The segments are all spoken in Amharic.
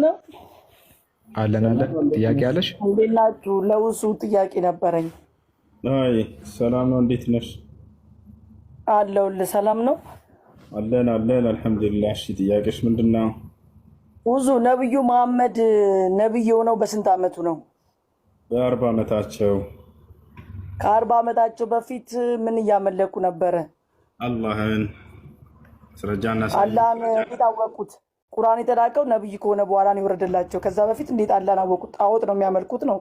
ነው አለን ጥያቄ አለሽ? እንዴት ናችሁ? ለውሱ ጥያቄ ነበረኝ። አይ ሰላም ነው። እንዴት ነሽ? አለሁልህ። ሰላም ነው አለን አልሐምዱሊላህ። እሺ ጥያቄሽ ምንድነው? ውዙ ነብዩ መሐመድ ነብይ የሆነው በስንት ዓመቱ ነው? በ40 ዓመታቸው። ከ40 ዓመታቸው በፊት ምን እያመለኩ ነበረ? አላህን ስረጃና አላህን እንዴት አወቁት? ቁርአን የተላከው ነብይ ከሆነ በኋላ ነው የወረደላቸው። ከዛ በፊት እንዴት አላህን አወቁት? ጣዖት ነው የሚያመልኩት ነው።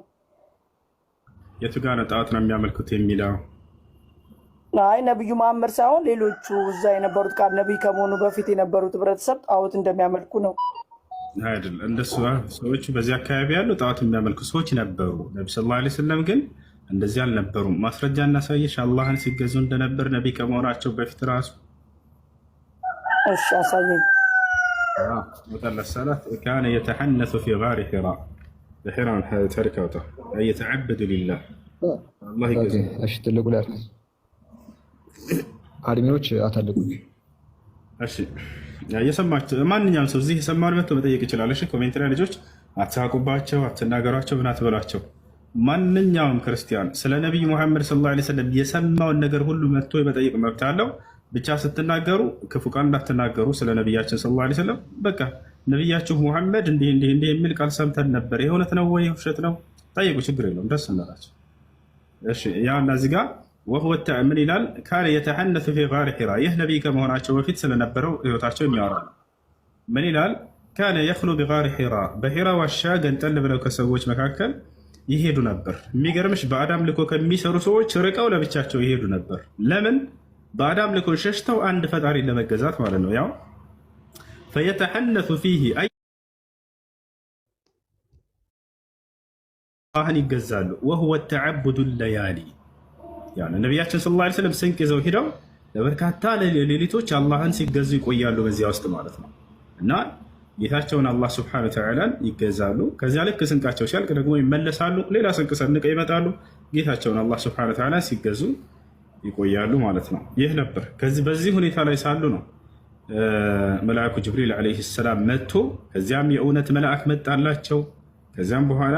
የቱ ጋር ነው ጣዖት ነው የሚያመልኩት የሚለው? አይ ነብዩ መሐመድ ሳይሆን ሌሎቹ እዛ የነበሩት ቃል ነብይ ከመሆኑ በፊት የነበሩት ህብረተሰብ ጣዖት እንደሚያመልኩ ነው። አይደል? እንደሱ ሰዎች በዚህ አካባቢ ያሉ ጣዖት የሚያመልኩ ሰዎች ነበሩ። ነብዩ ሰለላሁ ዐለይሂ ወሰለም ግን እንደዚህ አልነበሩም። ማስረጃ እናሳየሽ። አላህን ሲገዙ እንደነበር ነብይ ከመሆናቸው በፊት ራሱ። እሺ አሳየኝ። وقال الصلاة كان يتحنث في غار حراء. حراء تركته أي يتعبد لله. الله يجزيه. እሺ ትልቁ ላይ አድሚዎች አታለቁኝ። እሺ የሰማችሁ ማንኛውም ሰው እዚህ የሰማውን መጥቶ መጠየቅ ይችላል። እሺ ኮሜንት ላይ ልጆች አትሳቁባቸው፣ አትናገሯቸው፣ ምን አትበሏቸው። ማንኛውም ክርስቲያን ስለ ነብዩ መሐመድ ሰለላሁ ዐለይሂ ወሰለም የሰማውን ነገር ሁሉ መጥቶ የመጠየቅ መብት አለው። ብቻ ስትናገሩ ክፉ ቃል እንዳትናገሩ ስለ ነብያችን ሰለላሁ ዐለይሂ ወሰለም። በቃ ነብያችሁ መሐመድ እንዲህ የሚል ቃል ሰምተን ነበር፣ የእውነት ነው ወይ ውሸት ነው? ጠይቁ፣ ችግር የለውም፣ ደስ እንላቸው። እሺ ያና እዚህ ጋር ወህወ ምን ይላል? ካለ የተሐነሱ ፊ ጋር ሒራ። ይህ ነቢይ ከመሆናቸው በፊት ስለነበረው ህይወታቸው የሚያወራ ነው። ምን ይላል? ካነ የኽሉ ቢጋር ሒራ፣ በሒራ ዋሻ ገንጠል ብለው ከሰዎች መካከል ይሄዱ ነበር። የሚገርምሽ በአዳም ልኮ ከሚሰሩ ሰዎች ርቀው ለብቻቸው ይሄዱ ነበር። ለምን? በአዳም ልኮ ሸሽተው አንድ ፈጣሪ ለመገዛት ማለት ነው። ያው ፈየተሐነሱ ፊህ አላህን ይገዛሉ። ወሁወ ተዓቡዱ ለያሊ፣ ነቢያችን ሰለላሁ ዐለይሂ ወሰለም ስንቅ ይዘው ሂደው ለበርካታ ሌሊቶች አላህን ሲገዙ ይቆያሉ በዚያ ውስጥ ማለት ነው። እና ጌታቸውን አላህ ሱብሓነሁ ወተዓላን ይገዛሉ። ከዚያ ልክ ስንቃቸው ሲያልቅ ደግሞ ይመለሳሉ። ሌላ ስንቅ ሰንቀው ይመጣሉ። ጌታቸውን አላህ ሱብሓነሁ ወተዓላን ሲገዙ ይቆያሉ ማለት ነው። ይህ ነበር። በዚህ ሁኔታ ላይ ሳሉ ነው መልአኩ ጅብሪል ዓለይሂ ሰላም መጥቶ ከዚያም የእውነት መልአክ መጣላቸው። ከዚያም በኋላ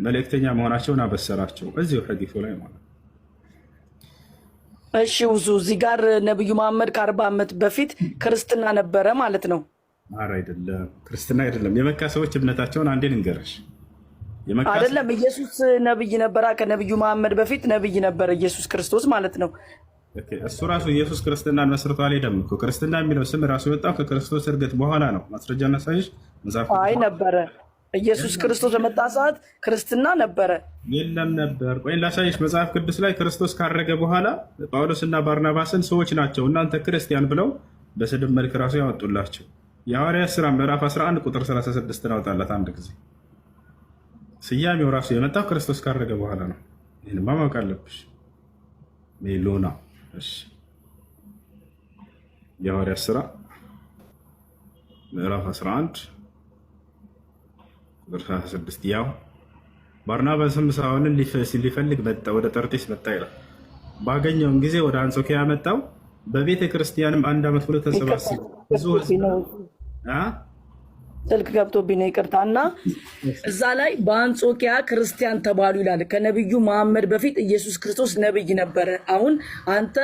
መልእክተኛ መሆናቸውን አበሰራቸው እዚሁ ሐዲሱ ላይ ማለት ነው። እሺ ውዙ እዚህ ጋር ነብዩ መሐመድ ከ40 ዓመት በፊት ክርስትና ነበረ ማለት ነው? ኧረ አይደለም፣ ክርስትና አይደለም። የመካ ሰዎች እምነታቸውን አንዴ ልንገርሽ። አይደለም ኢየሱስ ነብይ ነበረ። ከነብዩ መሐመድ በፊት ነብይ ነበረ ኢየሱስ ክርስቶስ ማለት ነው። እሱ ራሱ ኢየሱስ ክርስትናን መስርቶ አልሄደም እኮ። ክርስትና የሚለው ስም ራሱ የወጣው ከክርስቶስ እርገት በኋላ ነው። ማስረጃ እናሳይሽ። አይ ነበረ። ኢየሱስ ክርስቶስ በመጣ ሰዓት ክርስትና ነበረ? የለም ነበር። ቆይ ላሳይሽ። መጽሐፍ ቅዱስ ላይ ክርስቶስ ካረገ በኋላ ጳውሎስና ባርናባስን ሰዎች ናቸው እናንተ ክርስቲያን ብለው በስድብ መልክ ራሱ ያወጡላቸው። የሐዋርያት ሥራ ምዕራፍ 11 ቁጥር 36 አወጣላት አንድ ጊዜ። ስያሜው ራሱ የመጣው ክርስቶስ ካረገ በኋላ ነው። ይህንማ ማወቅ አለብሽ። ሜሎና የሐዋርያት ሥራ ምዕራፍ 11 ቁጥር 36 ያው ባርናባስም ሳውልን ሊፈልግ መጣ፣ ወደ ጠርጤስ መጣ ይላል። ባገኘውም ጊዜ ወደ አንጾኪያ መጣው። በቤተ ክርስቲያንም 1 ዓመት ብሎ ተሰባሰቡ። ብዙ ስልክ ገብቶብኝ ነው ይቅርታ። እና እዛ ላይ በአንጾኪያ ክርስቲያን ተባሉ ይላል። ከነብዩ መሐመድ በፊት ኢየሱስ ክርስቶስ ነብይ ነበረ። አሁን አንተ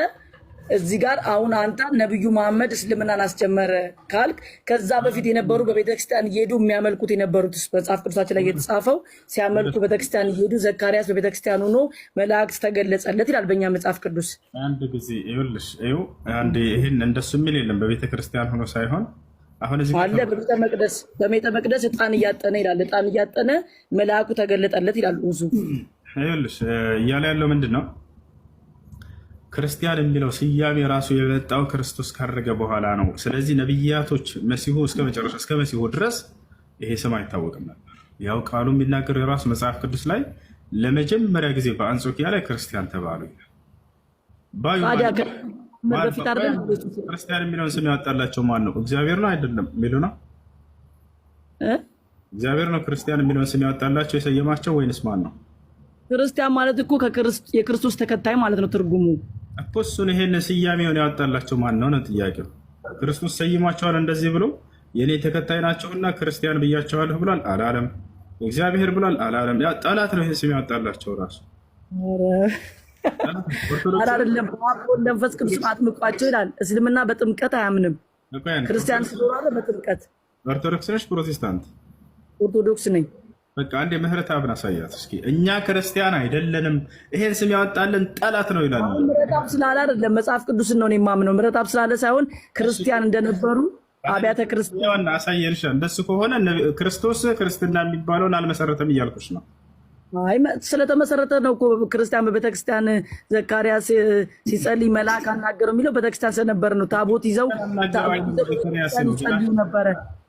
እዚህ ጋር አንተ ነብዩ መሐመድ እስልምናን አስጀመረ ካልክ ከዛ በፊት የነበሩ በቤተክርስቲያን እየሄዱ የሚያመልኩት የነበሩት መጽሐፍ ቅዱሳችን ላይ የተጻፈው ሲያመልኩ ቤተክርስቲያን እየሄዱ ዘካርያስ በቤተክርስቲያን ሆኖ መላእክት ተገለጸለት ይላል በእኛ መጽሐፍ ቅዱስ። አንድ ጊዜ ይኸውልሽ አንድ ይሄን እንደሱ የሚል የለም። በቤተክርስቲያን ሆኖ ሳይሆን አሁን እዚህ አለ በቤተ መቅደስ ዕጣን እያጠነ ይላል። ዕጣን እያጠነ መልአኩ ተገለጠለት ይላል። ውዙ ይኸውልሽ እያለ ያለው ምንድን ነው? ክርስቲያን የሚለው ስያሜ ራሱ የመጣው ክርስቶስ ካረገ በኋላ ነው። ስለዚህ ነብያቶች መሲሁ እስከ መሲሁ ድረስ ይሄ ስም አይታወቅም ነበር። ያው ቃሉ የሚናገረው የራሱ መጽሐፍ ቅዱስ ላይ ለመጀመሪያ ጊዜ በአንጾኪያ ላይ ክርስቲያን ተባሉ። ክርስቲያን የሚለውን ስም ያወጣላቸው ማን ነው? እግዚአብሔር ነው አይደለም? የሚሉ ነው። እግዚአብሔር ነው ክርስቲያን የሚለውን ስም ያወጣላቸው የሰየማቸው ወይንስ ማን ነው? ክርስቲያን ማለት እኮ የክርስቶስ ተከታይ ማለት ነው ትርጉሙ እኮ። እሱን ይሄን ስያሜውን ያወጣላቸው ማን ነው ነው ጥያቄው። ክርስቶስ ሰይሟቸዋል እንደዚህ ብሎ የኔ ተከታይ ናቸውና ክርስቲያን ብያቸዋለሁ ብሏል አላለም? እግዚአብሔር ብሏል አላለም? ያ ጠላት ነው ይሄን ስም ያወጣላቸው ራሱ። አይደለም መንፈስ ቅዱስ አጥምቋቸው ይላል። እስልምና በጥምቀት አያምንም። ክርስቲያን ስለሆነ በጥምቀት። ኦርቶዶክስ ነሽ ፕሮቴስታንት? ኦርቶዶክስ ነኝ። በቃ አንዴ ምህረት አብን አሳያት እስኪ። እኛ ክርስቲያን አይደለንም ይሄን ስም ያወጣልን ጠላት ነው ይላል። ምህረት አብ ስላለ አይደለም መጽሐፍ ቅዱስን ነው የማምነው። ምህረት አብ ስላለ ሳይሆን ክርስቲያን እንደነበሩ አብያተ ክርስቲያን አሳየንሽ። እንደሱ ከሆነ ክርስቶስ ክርስትና የሚባለውን አልመሰረተም እያልኩሽ ነው። አይ ስለተመሰረተ ነው እኮ ክርስቲያን በቤተክርስቲያን ዘካርያስ ሲጸልይ መልአክ አናገረው የሚለው ቤተክርስቲያን ስለነበር ነው። ታቦት ይዘው ነበረ።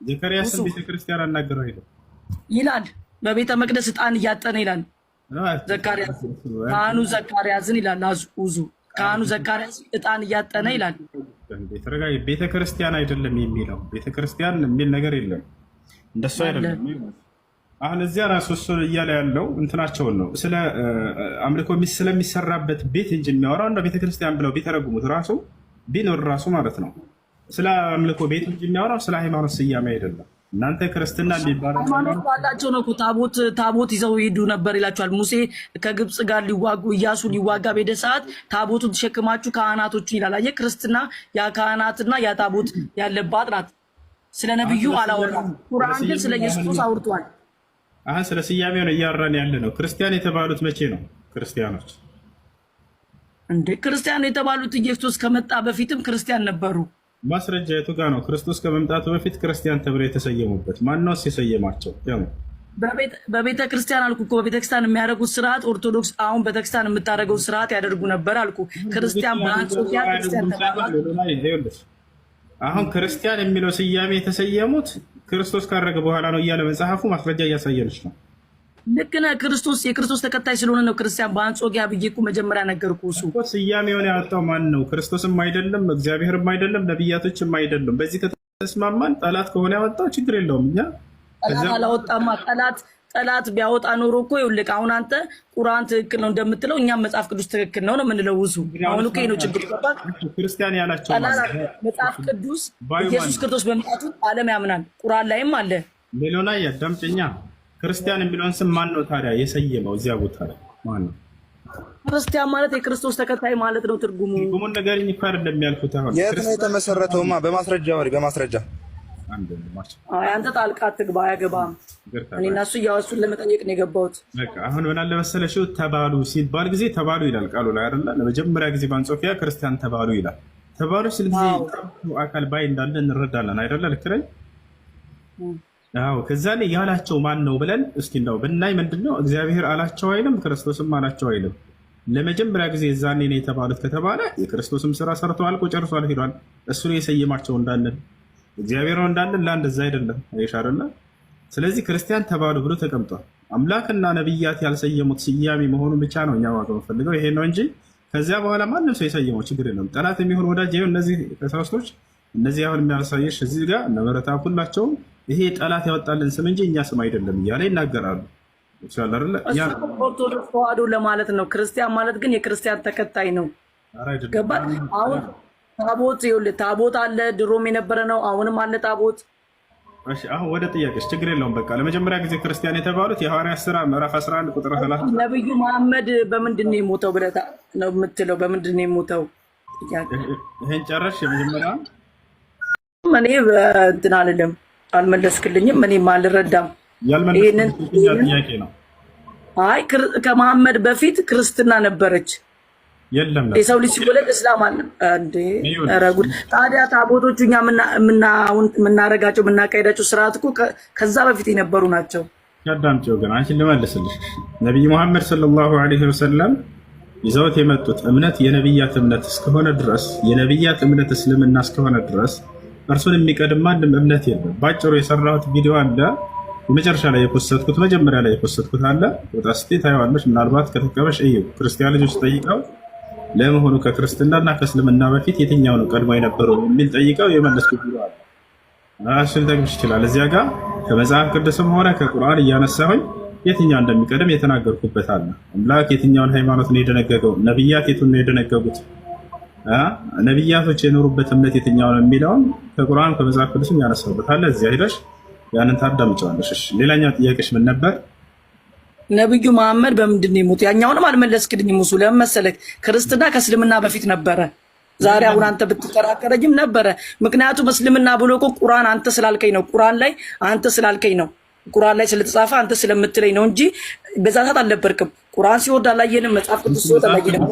ዘካርያስን ቤተክርስቲያን አናገረው ይላል። በቤተ መቅደስ ዕጣን እያጠነ ይላል ዘካርያስ። ካህኑ ዘካርያስን ይላል አዙ ካህኑ ዘካርያስ ዕጣን እያጠነ ይላል። ቤተክርስቲያን አይደለም የሚለው ቤተክርስቲያን የሚል ነገር የለም። እንደሱ አይደለም። አሁን እዚያ ራሱ እሱ እያለ ያለው እንትናቸውን ነው ስለ አምልኮ ስለሚሰራበት ቤት እንጂ የሚያወራው እንደ ቤተክርስቲያን ብለው ቢተረጉሙት ራሱ ቢኖር ራሱ ማለት ነው ስለ አምልኮ ቤት እንጂ የሚያወራው ስለ ሃይማኖት ስያሜ አይደለም። እናንተ ክርስትና የሚባለው ሃይማኖት ባላቸው ነው እኮ ታቦት ይዘው ይሄዱ ነበር ይላቸዋል። ሙሴ ከግብፅ ጋር ሊዋጉ ኢያሱ ሊዋጋ በሄደ ሰዓት ታቦቱን ተሸክማችሁ ካህናቶቹ ይላል። አየህ ክርስትና ያ ካህናትና ያ ታቦት ያለባት ናት። ስለ ነብዩ አላወራም። ቁርአን ግን ስለ ኢየሱስ አውርቷል። አሁን ስለ ስያሜው ነው እያወራን ያለ ነው። ክርስቲያን የተባሉት መቼ ነው? ክርስቲያኖች እንደ ክርስቲያን የተባሉት ኢየሱስ ከመጣ በፊትም ክርስቲያን ነበሩ። ማስረጃ የቱ ጋር ነው? ክርስቶስ ከመምጣቱ በፊት ክርስቲያን ተብለው የተሰየሙበት ማነውስ የሰየማቸው? በቤተ ክርስቲያን አልኩ እኮ በቤተ ክርስቲያን የሚያደርጉት ስርዓት ኦርቶዶክስ አሁን ቤተክርስቲያን የምታደርገው ስርዓት ያደርጉ ነበር አልኩ። ክርስቲያን በአንጾኪያ ክርስቲያን ተባሉ። አሁን ክርስቲያን የሚለው ስያሜ የተሰየሙት ክርስቶስ ካረገ በኋላ ነው እያለ መጽሐፉ ማስረጃ እያሳየንች ነው። ልክ ነህ። የክርስቶስ ተከታይ ስለሆነ ነው ክርስቲያን በአንጾኪያ ብዬ እኮ መጀመሪያ ነገርኩ። እሱ ስያሜውን ያወጣው ማን ነው? ክርስቶስም አይደለም፣ እግዚአብሔርም አይደለም፣ ነቢያቶችም አይደለም። በዚህ ከተስማማን ጠላት ከሆነ ያወጣው ችግር የለውም። እኛ አላወጣማ። ጠላት ቢያወጣ ኖሮ እኮ ይኸውልህ አሁን አንተ ቁርአን ትክክል ነው እንደምትለው እኛም መጽሐፍ ቅዱስ ትክክል ነው የምንለው። ውሱ አሁን እኮ ነው ችግር ገባህ? ክርስቲያን ያላቸው መጽሐፍ ቅዱስ ኢየሱስ ክርስቶስ በመምጣቱ ዓለም ያምናል። ቁርአን ላይም አለ። ሌሎና ያዳምጠኛ ክርስቲያን የሚለውን ስም ማን ነው ታዲያ የሰየመው? እዚያ ቦታ ላይ ማን ነው? ክርስቲያን ማለት የክርስቶስ ተከታይ ማለት ነው። ትርጉሙን ነገርኝ እኮ አይደለም ያልኩት። አሁን የት ነው የተመሰረተውማ? በማስረጃ ወሪ በማስረጃ አንተ ጣልቃ አትግባ፣ አያገባም። እኔ እና እሱ እያወሱን ለመጠየቅ ነው የገባሁት። አሁን ምን አለ መሰለሽ ተባሉ ሲባል ጊዜ ተባሉ ይላል ቃሉ ላይ አይደለ? ለመጀመሪያ ጊዜ በአንጾኪያ ክርስቲያን ተባሉ ይላል። ተባሉ ሲል ጊዜ አካል ባይ እንዳለ እንረዳለን አይደለ? ልክ ነኝ? አዎ። ከዛ ላይ ያላቸው ማን ነው ብለን እስኪ እንደው ብናይ ምንድነው እግዚአብሔር አላቸው አይልም፣ ክርስቶስም አላቸው አይልም። ለመጀመሪያ ጊዜ እዛኔ ነው የተባሉት ከተባለ የክርስቶስም ስራ ሰርተዋል፣ ጨርሷል፣ ሄዷል። እሱ ነው የሰየማቸው እንዳለን እግዚአብሔር ነው እንዳለን ለአንድ እዛ አይደለም አይሽ አይደለ? ስለዚህ ክርስቲያን ተባሉ ብሎ ተቀምጧል። አምላክና ነብያት ያልሰየሙት ስያሜ መሆኑን ብቻ ነው እኛ ማወቅ የምፈልገው ይሄ ነው እንጂ ከዚያ በኋላ ማንም ሰው የሰየመው ችግር የለም። ጠላት የሚሆን ወዳጅ ይሁን እነዚህ ከሰውስቶች እነዚህ አሁን የሚያሳየሽ እዚህ ጋር ነበረታ ሁላቸውም ይሄ ጠላት ያወጣልን ስም እንጂ እኛ ስም አይደለም እያለ ይናገራሉ። ኦርቶዶክስ ተዋህዶ ለማለት ነው። ክርስቲያን ማለት ግን የክርስቲያን ተከታይ ነው። ገባህ? አሁን ታቦት ይኸውልህ ታቦት አለ፣ ድሮም የነበረ ነው፣ አሁንም አለ ታቦት። እሺ አሁን ወደ ጥያቄሽ ችግር የለውም። በቃ ለመጀመሪያ ጊዜ ክርስቲያን የተባሉት የሐዋርያት ሥራ ምዕራፍ 11 ቁጥር 30 ነብዩ መሐመድ በምንድን ነው የሞተው ብለህ ነው የምትለው? በምንድን ነው የሞተው? ይሄን ጨረሽ? የመጀመሪያ እኔ እንትን አልልም፣ አልመለስክልኝም። እኔም አልረዳም። ይሄንን ጥያቄ ነው። አይ ከመሐመድ በፊት ክርስትና ነበረች። የለም የሰው ልጅ ሲወለድ እስላም አለ እንዴ? ረጉድ ታዲያ ታቦቶቹ እኛ የምናረጋቸው የምናካሄዳቸው ስርዓት እኮ ከዛ በፊት የነበሩ ናቸው። ያዳምጪው ግን አንቺን ልመልስልሽ። ነብይ መሐመድ ሰለላሁ ዐለይሂ ወሰለም ይዘውት የመጡት እምነት የነብያት እምነት እስከሆነ ድረስ የነብያት እምነት እስልምና እስከሆነ ድረስ እርሱን የሚቀድም ማንም እምነት የለም። ባጭሩ የሰራሁት ቪዲዮ አለ የመጨረሻ ላይ የፖስትኩት መጀመሪያ ላይ የፖስትኩት አለ። ወጣ ስትይ ታይዋለሽ። ምናልባት ከተቀበሽ እዩ። ክርስቲያን ልጆች ጠይቀው ለመሆኑ ከክርስትናና ከእስልምና በፊት የትኛው ነው ቀድሞ የነበረው የሚል ጠይቀው የመለስኩት ቪዲዮ አለ። ራስሽን ልጠቅምሽ ይችላል። እዚያ ጋር ከመጽሐፍ ቅዱስም ሆነ ከቁርአን እያነሳሁኝ የትኛው እንደሚቀድም የተናገርኩበት አለ። አምላክ የትኛውን ሃይማኖት ነው የደነገገው? ነብያት የቱን ነው የደነገጉት? ነብያቶች የኖሩበት እምነት የትኛው ነው የሚለውን ከቁርአን ከመጽሐፍ ቅዱስም ያነሳውበት አለ። እዚያ ሄደሽ ያንን ታዳምጪዋለሽ። እሺ ሌላኛው ጥያቄሽ ምን ነበር? ነብዩ መሐመድ በምንድን ነው የሞቱ? ያኛውንም አልመለስክልኝም። ሙሱ ለምን መሰለህ? ክርስትና ከእስልምና በፊት ነበረ። ዛሬ አሁን አንተ ብትከራከረኝም ነበረ። ምክንያቱም እስልምና ብሎ እኮ ቁርአን አንተ ስላልከኝ ነው። ቁርአን ላይ አንተ ስላልከኝ ነው። ቁርአን ላይ ስለተጻፈ አንተ ስለምትለኝ ነው እንጂ በዛ ሰዓት አልነበርክም። ቁርአን ሲወርድ አላየንም። መጽሐፍ ቅዱስ ሲወርድ አላየንም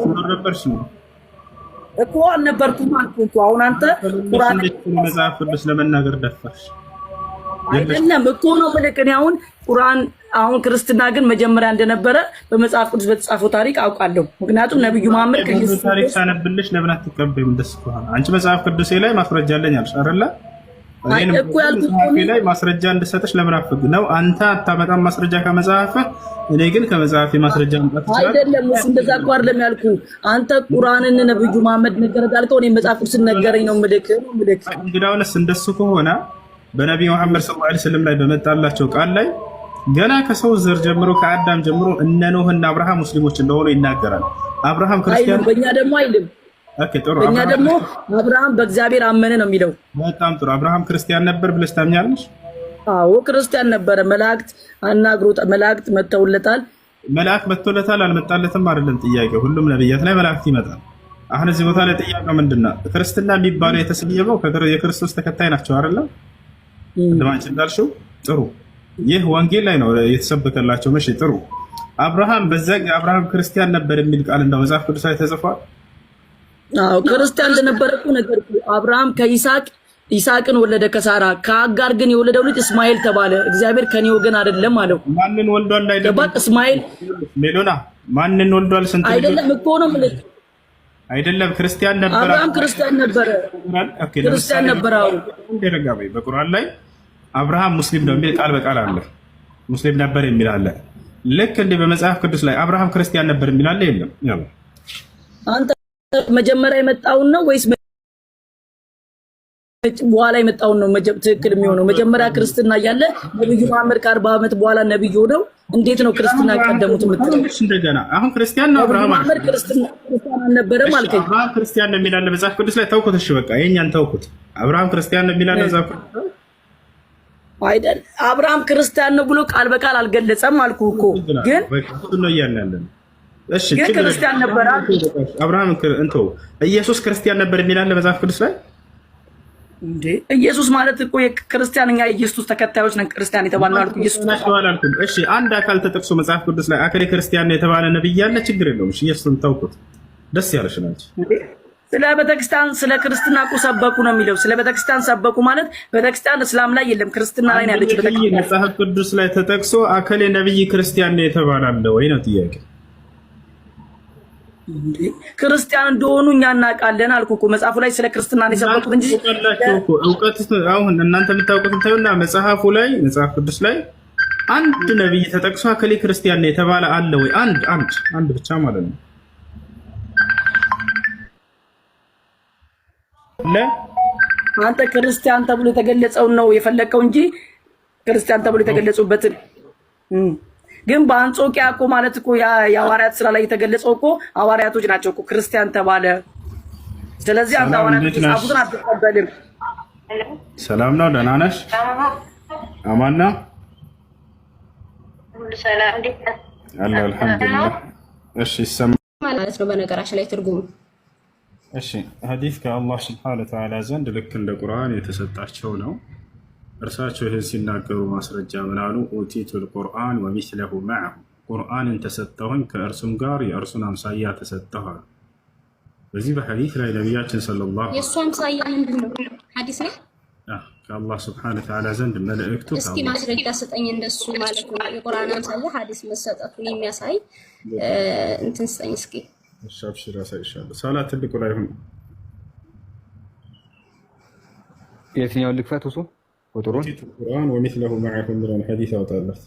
እኮ አልነበርኩም አልኩህ እኮ። አሁን አንተ ቁርአን መጽሐፍ ቅዱስ ለመናገር ደፋሽ አይደለም እኮ ነው የምልህ። እኔ አሁን ቁርአን አሁን ክርስትና ግን መጀመሪያ እንደነበረ በመጽሐፍ ቅዱስ በተጻፈው ታሪክ አውቃለሁ። ምክንያቱም ነብዩ መሐመድ ከኢየሱስ ታሪክ ሳነብልሽ ለምን አትቀበይም? ደስ ከሆነ አንቺ መጽሐፍ ቅዱስ ላይ ማስረጃ አለኝ አልሽ አይደለ? እኔ እኮ ያልኩት ላይ ማስረጃ እንድሰጥሽ ለምን አፈግ ነው? አንተ አታመጣም ማስረጃ ከመጽሐፍ፣ እኔ ግን ከመጽሐፍ ማስረጃ ማምጣት ይችላል። አይደለም እሱ እንደዛ እኮ አይደለም ያልኩህ። አንተ ቁርአንን ነብዩ መሐመድ ነገረ ዳልከው፣ እኔ መጽሐፍ ቅዱስ ነገረኝ ነው ምልክ ነው ምልክ። እንግዳውንስ እንደሱ ከሆነ በነብዩ መሐመድ ሰለላሁ ዐለይሂ ወሰለም ላይ በመጣላቸው ቃል ላይ ገና ከሰው ዘር ጀምሮ ከአዳም ጀምሮ እነ ኖህና አብርሃም ሙስሊሞች እንደሆኑ ይናገራል። አብርሃም ክርስቲያን በእኛ ደግሞ አይልም። ኦኬ ጥሩ። በእኛ ደግሞ አብርሃም በእግዚአብሔር አመነ ነው የሚለው። በጣም ጥሩ። አብርሃም ክርስቲያን ነበር ብለሽ ታምኛለሽ? አዎ ክርስቲያን ነበረ። መላእክት አናግሮት፣ መላእክት መተውለታል። መላእክት መተውለታል አልመጣለትም አይደለም ጥያቄው። ሁሉም ነብያት ላይ መላእክት ይመጣል። አሁን እዚህ ቦታ ላይ ጥያቄው ምንድነው? ክርስትና የሚባለው የተሰየመው የክርስቶስ ተከታይ ናቸው አይደለም? እንደማንቺ እንዳልሽው ጥሩ። ይህ ወንጌል ላይ ነው የተሰበከላቸው። መቼ ጥሩ። አብርሃም አብርሃም ክርስቲያን ነበር የሚል ቃል እንደው መጽሐፍ ቅዱስ ላይ ተጽፏል። አዎ ክርስቲያን እንደነበረ እኮ ነገር አብርሃም ይስሐቅን ወለደ ከሳራ። ከአጋር ግን የወለደው ልጅ እስማኤል ተባለ። እግዚአብሔር ከኔ ወገን አይደለም አለው። ማንን ወልዷል? አይደለም እስማኤል ሜሎና ማንን ወልዷል? ስንት አይደለም እኮ ነው ማለት አይደለም። ክርስቲያን ነበር። አብርሃም ክርስቲያን ነበረ። ክርስቲያን ነበረ። አዎ እንደረጋበይ በቁርአን ላይ አብርሃም ሙስሊም ነው የሚል ቃል በቃል አለ። ሙስሊም ነበር የሚል አለ። ልክ እንደ በመጽሐፍ ቅዱስ ላይ አብርሃም ክርስቲያን ነበር የሚል አለ የለም? ያው አንተ መጀመሪያ የመጣውን ነው ወይስ በኋላ የመጣውን ነው ትክክል የሚሆነው? መጀመሪራ ክርስትና እያለ ነብዩ መሐመድ ከ40 ዓመት በኋላ ነብዩ ሆነው እንዴት ነው ክርስትና ቀደሙት የምትለው? እንደገና አሁን ክርስቲያን ነው አብርሃም መሐመድ ክርስትና አልነበረም አልከኝ። አብርሃም ክርስቲያን ነው የሚል አለ መጽሐፍ ቅዱስ ላይ። ተውኩት። እሺ በቃ የኛን ተውኩት። አብርሃም ክርስቲያን ነው የሚል አለ መጽሐፍ ቅዱስ አይደል? አብርሃም ክርስቲያን ነው ብሎ ቃል በቃል አልገለጸም አልኩህ እኮ። ግን ነው እያለን እሺ ግን ክርስቲያን ነበር አብርሃም እንተው። ኢየሱስ ክርስቲያን ነበር የሚል አለ መጽሐፍ ቅዱስ ላይ እንዴ? ኢየሱስ ማለት እኮ የክርስቲያን እኛ ኢየሱስ ተከታዮች ነን ክርስቲያን የተባልነው አልኩህ። ኢየሱስ አልኩኝ። እሺ አንድ አካል ተጠቅሶ መጽሐፍ ቅዱስ ላይ አከሌ ክርስቲያን ነው የተባለ ነብይ ያለ ችግር የለውም። እሺ ኢየሱስን ተውኩት። ደስ ያለሽ ናች። ስለ ቤተክርስቲያን ስለ ክርስትና እኮ ሰበኩ ነው የሚለው። ስለ ቤተክርስቲያን ሰበኩ ማለት ቤተክርስቲያን እስላም ላይ የለም ክርስትና ላይ ያለች ቤተክርስቲያን። መጽሐፍ ቅዱስ ላይ ተጠቅሶ አከሌ ነብይ ክርስቲያን ነው የተባለ አለ ወይ ነው ጥያቄ። ክርስቲያን እንደሆኑ እኛ እናውቃለን አልኩ እኮ። መጽሐፉ ላይ ስለ ክርስትና ነው የሰበኩት እንጂ እውቀት አሁን እናንተ የምታውቁት ታዩና መጽሐፉ ላይ መጽሐፍ ቅዱስ ላይ አንድ ነብይ ተጠቅሶ አከሌ ክርስቲያን ነው የተባለ አለ ወይ? አንድ ብቻ ማለት ነው። አንተ ክርስቲያን ተብሎ የተገለጸውን ነው የፈለከው እንጂ ክርስቲያን ተብሎ የተገለጹበትን ግን በአንጾኪያ እኮ ማለት እኮ የሐዋርያት ስራ ላይ የተገለጸው እኮ ሐዋርያቶች ናቸው እኮ ክርስቲያን ተባለ። ስለዚህ አንተ ሐዋርያቶች ጻፉትን አትቀበልም። ሰላም ነው? ደህና ነሽ? አማን ነው? ሁሉ ሰላም እንዴት ነህ? አላህ አልሐምዱሊላህ። እሺ ይሰማል ማለት ነው በነገራችን ላይ ትርጉሙ። እሺ ሐዲስ ከአላህ ሱብሓነሁ ወተዓላ ዘንድ ልክ እንደ ቁርአን የተሰጣቸው ነው። እርሳቸው ይህን ሲናገሩ ማስረጃ ምን አሉ? ኡቲቱል ቁርአን ወሚስለሁ መዐሁ፣ ቁርአንን ተሰጠሁኝ ከእርሱም ጋር የእርሱን አምሳያ ተሰጠኋል። በዚህ በሐዲስ ላይ ነቢያችን ሰለላሁ የእሱ አምሳያ ምንድን ነው? ሐዲስ ላይ ከአላህ ሱብሓነሁ ወተዓላ ዘንድ መልእክቱ። እስኪ ማስረጃ ስጠኝ እንደሱ ማለት ነው። የቁርአን አምሳያ ሐዲስ መሰጠቱን የሚያሳይ እንትን ስጠኝ እስኪ። አብሽር አሳይሻለሁ። ሰላት ትልቁ ላይ ሆነ የትኛውን ልክፈት? እሱ ቁጥሩን ቁርአን ወሚስለሁ መዐሁ የሚለውን ሐዲስ አወጣለት።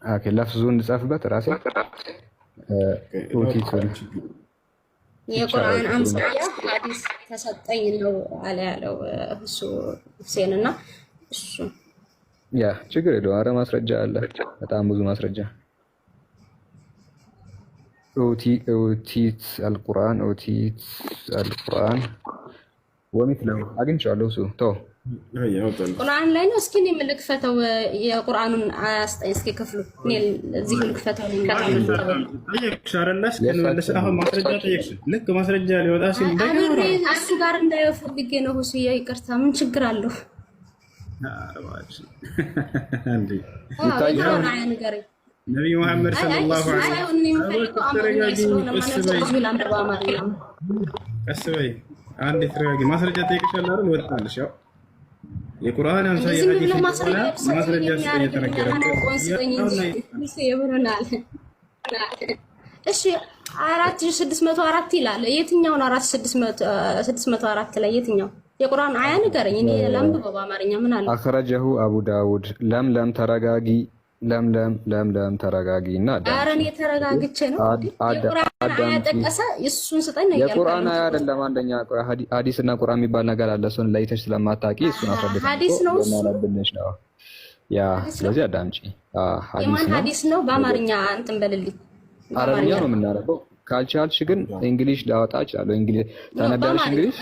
ኦኬ ለፍዙ እንድጻፍበት ራሴ የቁርአን አምሳያ ሐዲስ ተሰጠኝ ነው አለ ያለው እሱ ሁሴን እና እሱ ያ ችግር የለውም። ኧረ ማስረጃ አለ፣ በጣም ብዙ ማስረጃ። ኡቲት አልቁርአን ወሚስለሁ አግኝቼዋለሁ። እሱ ተው ቁርአን ላይ ነው። እስኪ እኔ ልክፈተው የቁርአኑን አያስጠኝ። እስኪ ክፍሉ እኔ እዚህ ልክፈተው ነው ልክ ማስረጃ ሊወጣ ሲል እሱ ጋር እንዳይፈልጌ ነው። ሁስዬ ይቅርታ፣ ምን ችግር አለው? ነቢዩ መሐመድ ሰለላሁ ዐለይሂ ወሰለም ቀስ በይ አንዴ ተረጋጊ። ማስረጃ ጠይቅሻለሁ አይደል? ወጣልሽ። ያው የቁርአን አምሳያ ሐዲስ ማስረጃ እየተነገረ እሺ 4604 ይላል። የትኛው ነው 4604 ላይ የትኛው የቁርአን አያ ንገረኝ። እኔ ላንብበው በአማርኛ ምን አለ? አخرجه አቡ ዳውድ ለምለም ተረጋጊ፣ ለምለም ተረጋጊ እና ኧረ እኔ ተረጋግቼ ነው። የቁርአን አያ ጠቀሰ እሱን ስጠኝ ነው ያልኩት። የቁርአን አያ አይደለም። አንደኛ ሐዲስ እና ቁርአን የሚባል ነገር አለ። እሱን ለይተሽ ስለማታውቂ እሱን አስረድተሽ ሐዲስ ነው እሱ ነው ያ። ስለዚህ አዳምጪ። ሐዲስ ነው። በአማርኛ እንትን በልልኝ። አረብኛ ነው የምናደርገው። ካልቻልሽ ግን እንግሊሽ ላወጣ እችላለሁ።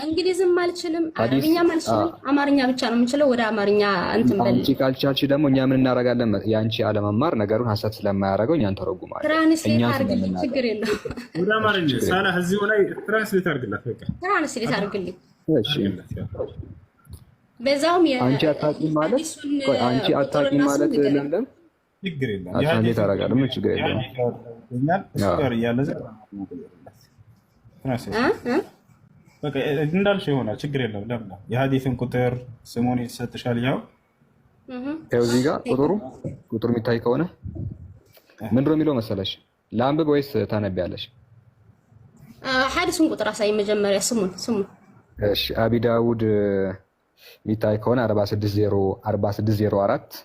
እንግሊዝም አልችልም፣ አረብኛም አልችልም። አማርኛ ብቻ ነው የምችለው። ወደ አማርኛ እንትን በል። አንቺ ካልቻልሽ ደግሞ እኛ ምን እናደርጋለን? ያንቺ አለመማር ነገሩን ሐሰት ስለማያደርገው እኛን ተረጉማለን። ትራንስሌት አድርግልኝ፣ ችግር የለውም። ወደ አማርኛ ሳላ እዚሁ ላይ ትራንስሌት አድርግላት። በቃ ትራንስሌት አድርግልኝ። እሺ። በዛውም አንቺ አታውቂም ማለት ለምለም ችግር የለም። አሳንዴ ታረጋለህ። ምን ችግር የለም። በቃ እንዳልሽው ይሆናል። ችግር የለም። ለምን የሐዲስን ቁጥር ስሙን ይሰጥሻል። ያው እዚህ ጋር ቁጥሩ የሚታይ ከሆነ ምንድን ነው የሚለው መሰለሽ? ለአንብብ ወይስ ታነቢያለሽ? ሐዲሱን ቁጥር አሳይ መጀመሪያ። ስሙን እሺ። አቢ ዳውድ የሚታይ ከሆነ 4604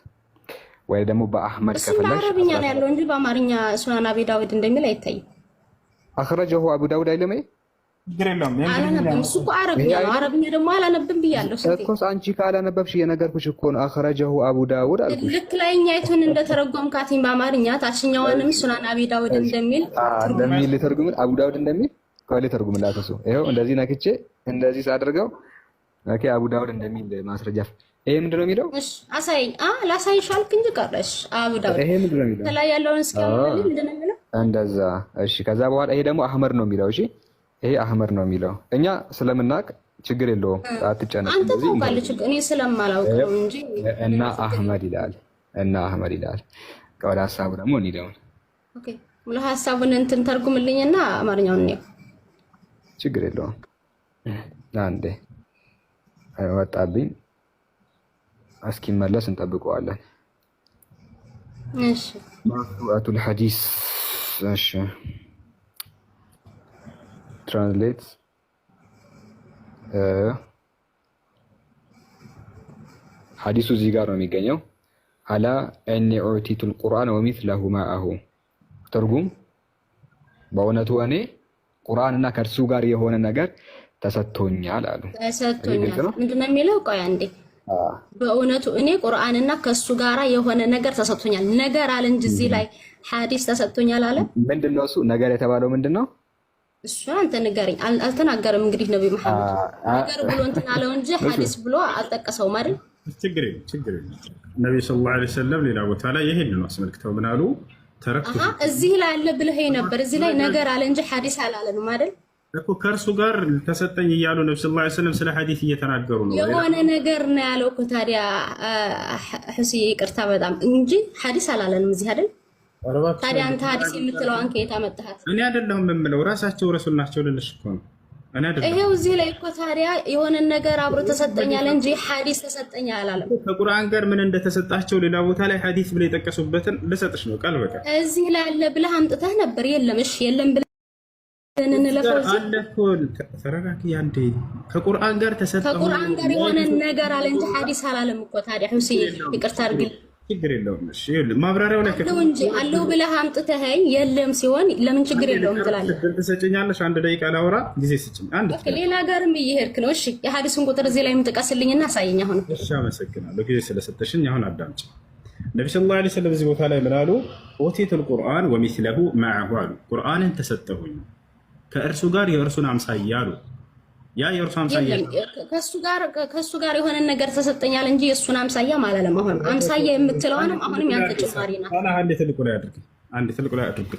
ወይ ደግሞ በአህመድ ከፈለሽ በአረብኛ ነው ያለው እንጂ በአማርኛ ሱናን አቢ ዳውድ እንደሚል አይታይም። አخرجه አቡ ዳውድ አይደለም። ችግር የለውም። እሱ እኮ አረብኛ ነው። አረብኛ ደግሞ አላነብም ብያለሁ። እኮ አንቺ ካላነበብሽ የነገርኩሽ እኮ ነው። አخرجه አቡ ዳውድ አልኩሽ። ልክ ላይኛይቱን እንደተረጎምካትኝ በአማርኛ ታችኛዋንም ሱናን አቢ ዳውድ እንደሚል ተርጉም። አቡ ዳውድ እንደሚል ከሌ ተርጉምላት። እሱ ይሄው እንደዚህ ነክቼ እንደዚህ ሳደርገው ኦኬ አቡ ዳውድ እንደሚል ማስረጃ። ይሄ ምንድን ነው የሚለው? እሺ አሳይኝ። ላሳይሽ አልክ እንጂ ቀረሽ። አቡ ዳውድ ይሄ ምንድን ነው የሚለው? ላይ ያለውን እስከምን ምንድን ነው የሚለው? እንደዛ። እሺ ከዛ በኋላ ይሄ ደግሞ አህመድ ነው የሚለው። እሺ ይሄ አህመድ ነው የሚለው። እኛ ስለምናውቅ ችግር የለውም፣ አትጨነቅ። አንተ ታውቃለህ፣ እኔ ስለማላውቀው እንጂ እና አህመድ ይላል። ከወደ ሐሳቡ ደግሞ እንሂደው። ኦኬ ሙሉ ሐሳቡን እንትን ተርጉምልኝና አማርኛውን ነው። ችግር የለውም። አንዴ ወጣብኝ፣ እስኪመለስ እንጠብቀዋለን። እሺ ማሱአቱል ሐዲስ። እሺ ትራንስሌት ሐዲሱ እዚህ ጋር ነው የሚገኘው። አላ እኒ ኡቲቱል ቁርአን ወሚስለሁ ማአሁ። ትርጉም በእውነቱ እኔ ቁርአንና ከእርሱ ጋር የሆነ ነገር ተሰጥቶኛል አሉ። ተሰጥቶኛል ምንድን ነው የሚለው? ቆይ አንዴ። በእውነቱ እኔ ቁርአንና ከሱ ጋራ የሆነ ነገር ተሰጥቶኛል። ነገር አለ እንጂ እዚህ ላይ ሐዲስ ተሰጥቶኛል አለ። ምንድነው እሱ ነገር የተባለው ምንድነው? እሱ አንተ ንገረኝ። አልተናገረም። እንግዲህ ነብዩ መሐመድ ነገር ብሎ እንትን አለው እንጂ ሐዲስ ብሎ አልጠቀሰውም አይደል? ችግር የለም። ነብዩ ሰለላሁ ዐለይሂ ወሰለም ሌላ ቦታ ላይ ይሄንን ነው አስመልክተው ምን አሉ? ተረክቱ እዚህ ላይ አለ ብለህ ነበር። እዚህ ላይ ነገር አለ እንጂ ሐዲስ አላለንም አይደል እኮ። ከእርሱ ጋር ተሰጠኝ እያሉ ነብዩ ሰለላሁ ዐለይሂ ወሰለም ስለ ሐዲስ እየተናገሩ ነው። የሆነ ነገር ነው ያለው እኮ። ታዲያ ሁሲ ይቅርታ በጣም እንጂ ሐዲስ አላለንም እዚህ አይደል? ታዲያ አንተ ሐዲስ የምትለው አንተ ከየት አመጣሃት? እኔ አይደለሁም የምለው ራሳቸው ረሱል ናቸው ልልሽ እኮ ነው። እኔ አይደለሁም። ይሄው እዚህ ላይ እኮ ታዲያ የሆነ ነገር አብሮ ተሰጠኛል እንጂ ሐዲስ ተሰጠኛ አላለም። ከቁርአን ጋር ምን እንደተሰጣቸው ሌላ ቦታ ላይ ሐዲስ ብለው የጠቀሱበትን ልሰጥሽ ነው ቃል በቃል። እዚህ ላይ አለ ብለህ አምጥተህ ነበር። የለም እሺ፣ የለም ብለህ እንለፈው። አለ እኮ ተረጋጊ አንዴ። ከቁርአን ጋር ተሰጠው፣ ከቁርአን ጋር የሆነ ነገር አለ እንጂ ሐዲስ አላለም እኮ። ታዲያ ሁሴ ይቅርታ አድርግልኝ። ችግር የለውም። እሺ ማብራሪያው ላይ አለው እንጂ አለው ብለህ አምጥተኸኝ የለም ሲሆን ለምን ችግር የለውም ትላለህ? ትሰጪኛለሽ? አንድ ደቂቃ ላውራ ጊዜ ስጭኝ። አንድ ሌላ ጋርም እየሄድክ ነው። እሺ የሐዲሱን ቁጥር እዚህ ላይ የምጥቀስልኝና አሳየኝ አሁን። እሺ አመሰግናለሁ ጊዜ ስለሰጠሽኝ። አሁን አዳምጪ። ነቢ ሰለላሁ ዐለይሂ ወሰለም እዚህ ቦታ ላይ ምን አሉ? ኦቲቱል ቁርአን ወሚስለሁ መዐሁ አሉ። ቁርአንን ተሰጠሁኝ ከእርሱ ጋር የእርሱን አምሳያ አሉ። ያ የእርሱ አምሳያ ከእሱ ጋር የሆነ ነገር ተሰጠኛል እንጂ የእሱን አምሳያ ማለለም። አሁን አምሳያ የምትለውንም አሁንም ያንተ ጭማሪ ናት። አንዴ ትልቁ ላይ አድርግ፣ አንዴ ትልቁ ላይ አድርግ።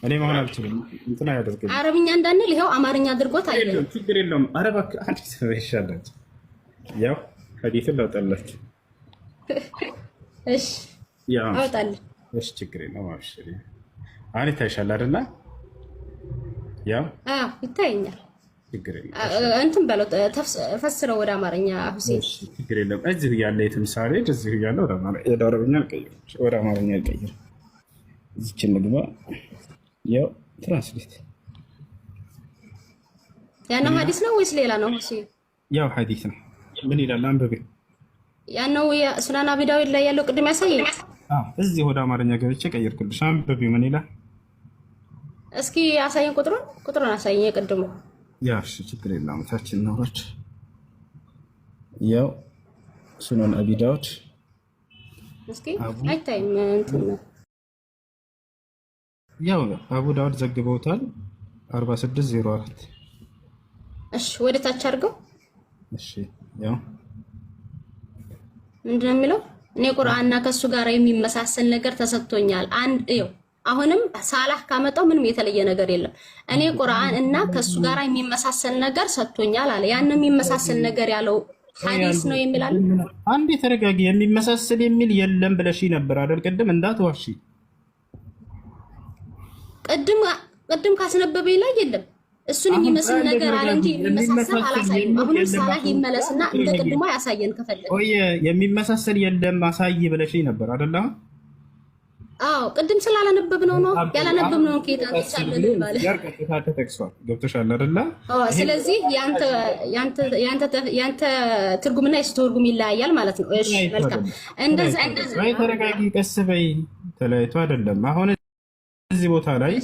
እኔ መሆን አልችልም። እንትና ያደርግ አረብኛ እንዳንል ይኸው አማርኛ አድርጎት አይደለም። ችግር የለውም። አረባክ አንቺ ሰው ይሻላል። ያው ሐዲስን ላውጣላችሁ። እሺ ያው አውጣልህ። እሺ ችግር የለውም። አብሽሪ አሁን ይታይሻል አይደል? ያው ይታየኛል። ችግር የለውም። እንትን በለው ፈስረው ወደ አማርኛ ሁሴን። ችግር የለውም። እዚሁ ያለ የትምሳሌ እዚሁ ያለ ወደ አረብኛ ቀይር፣ ወደ አማርኛ ቀይር። እዚች እንግባ። ያው ትራንስሌት ያነው ሐዲስ ነው ወይስ ሌላ ነው? ሁሴን ያው ሐዲስ ነው። ምን ይላል? አንብቤ ያነው ሱናን አቢ ዳዊድ ላይ ያለው ቅድም ያሳየኝ። እዚህ ወደ አማርኛ ገብቼ ቀይርኩልሽ። አንብቤ ምን ይላል? እስኪ አሳየን። ቁጥሩን አሳየኝ። የቅድሙ ያው እሺ፣ ችግር የለውም። ታችን ነውራች። ያው ሱናን አቢ ዳውድ እስኪ አይታይም እንትን ነው። ያው አቡ ዳውድ ዘግበውታል 4604። እሺ ወደ ታች አድርገው። እሺ ያው ምንድነው የሚለው? እኔ ቁርአንና ከሱ ጋር የሚመሳሰል ነገር ተሰጥቶኛል። አንድ ይኸው አሁንም ሳላህ ካመጣው ምንም የተለየ ነገር የለም። እኔ ቁርአን እና ከሱ ጋር የሚመሳሰል ነገር ሰጥቶኛል አለ። ያን የሚመሳሰል ነገር ያለው ሐዲስ ነው የሚላል። አንዴ ተረጋጊ። የሚመሳሰል የሚል የለም ብለሽ ነበር አይደል? ቅድም እንዳትዋሺ። ቅድም ካስነበበኝ ላይ የለም እሱን የሚመስል ነገር አለ እንጂ የሚመሳሰል አላሳየም። አሁንም ሳላህ ይመለስና እንደ ቅድማ ያሳየን ከፈለገ። ቆየ የሚመሳሰል የለም አሳይ ብለሽ ነበር አይደል? አዎ ቅድም ስላላነበብነው ነው ያላነበብነው። ከየት አንተቻለን ማለት ያርቀታ ተጠቅሷል። ገብቶሻል አይደል? ስለዚህ ያንተ ትርጉምና የሱ ትርጉም ይለያያል ማለት ነው። እሺ መልካም። እንደዛ ተረጋጊ፣ ቀስ በይ። ተለያይቶ አይደለም። አሁን እዚህ ቦታ ላይ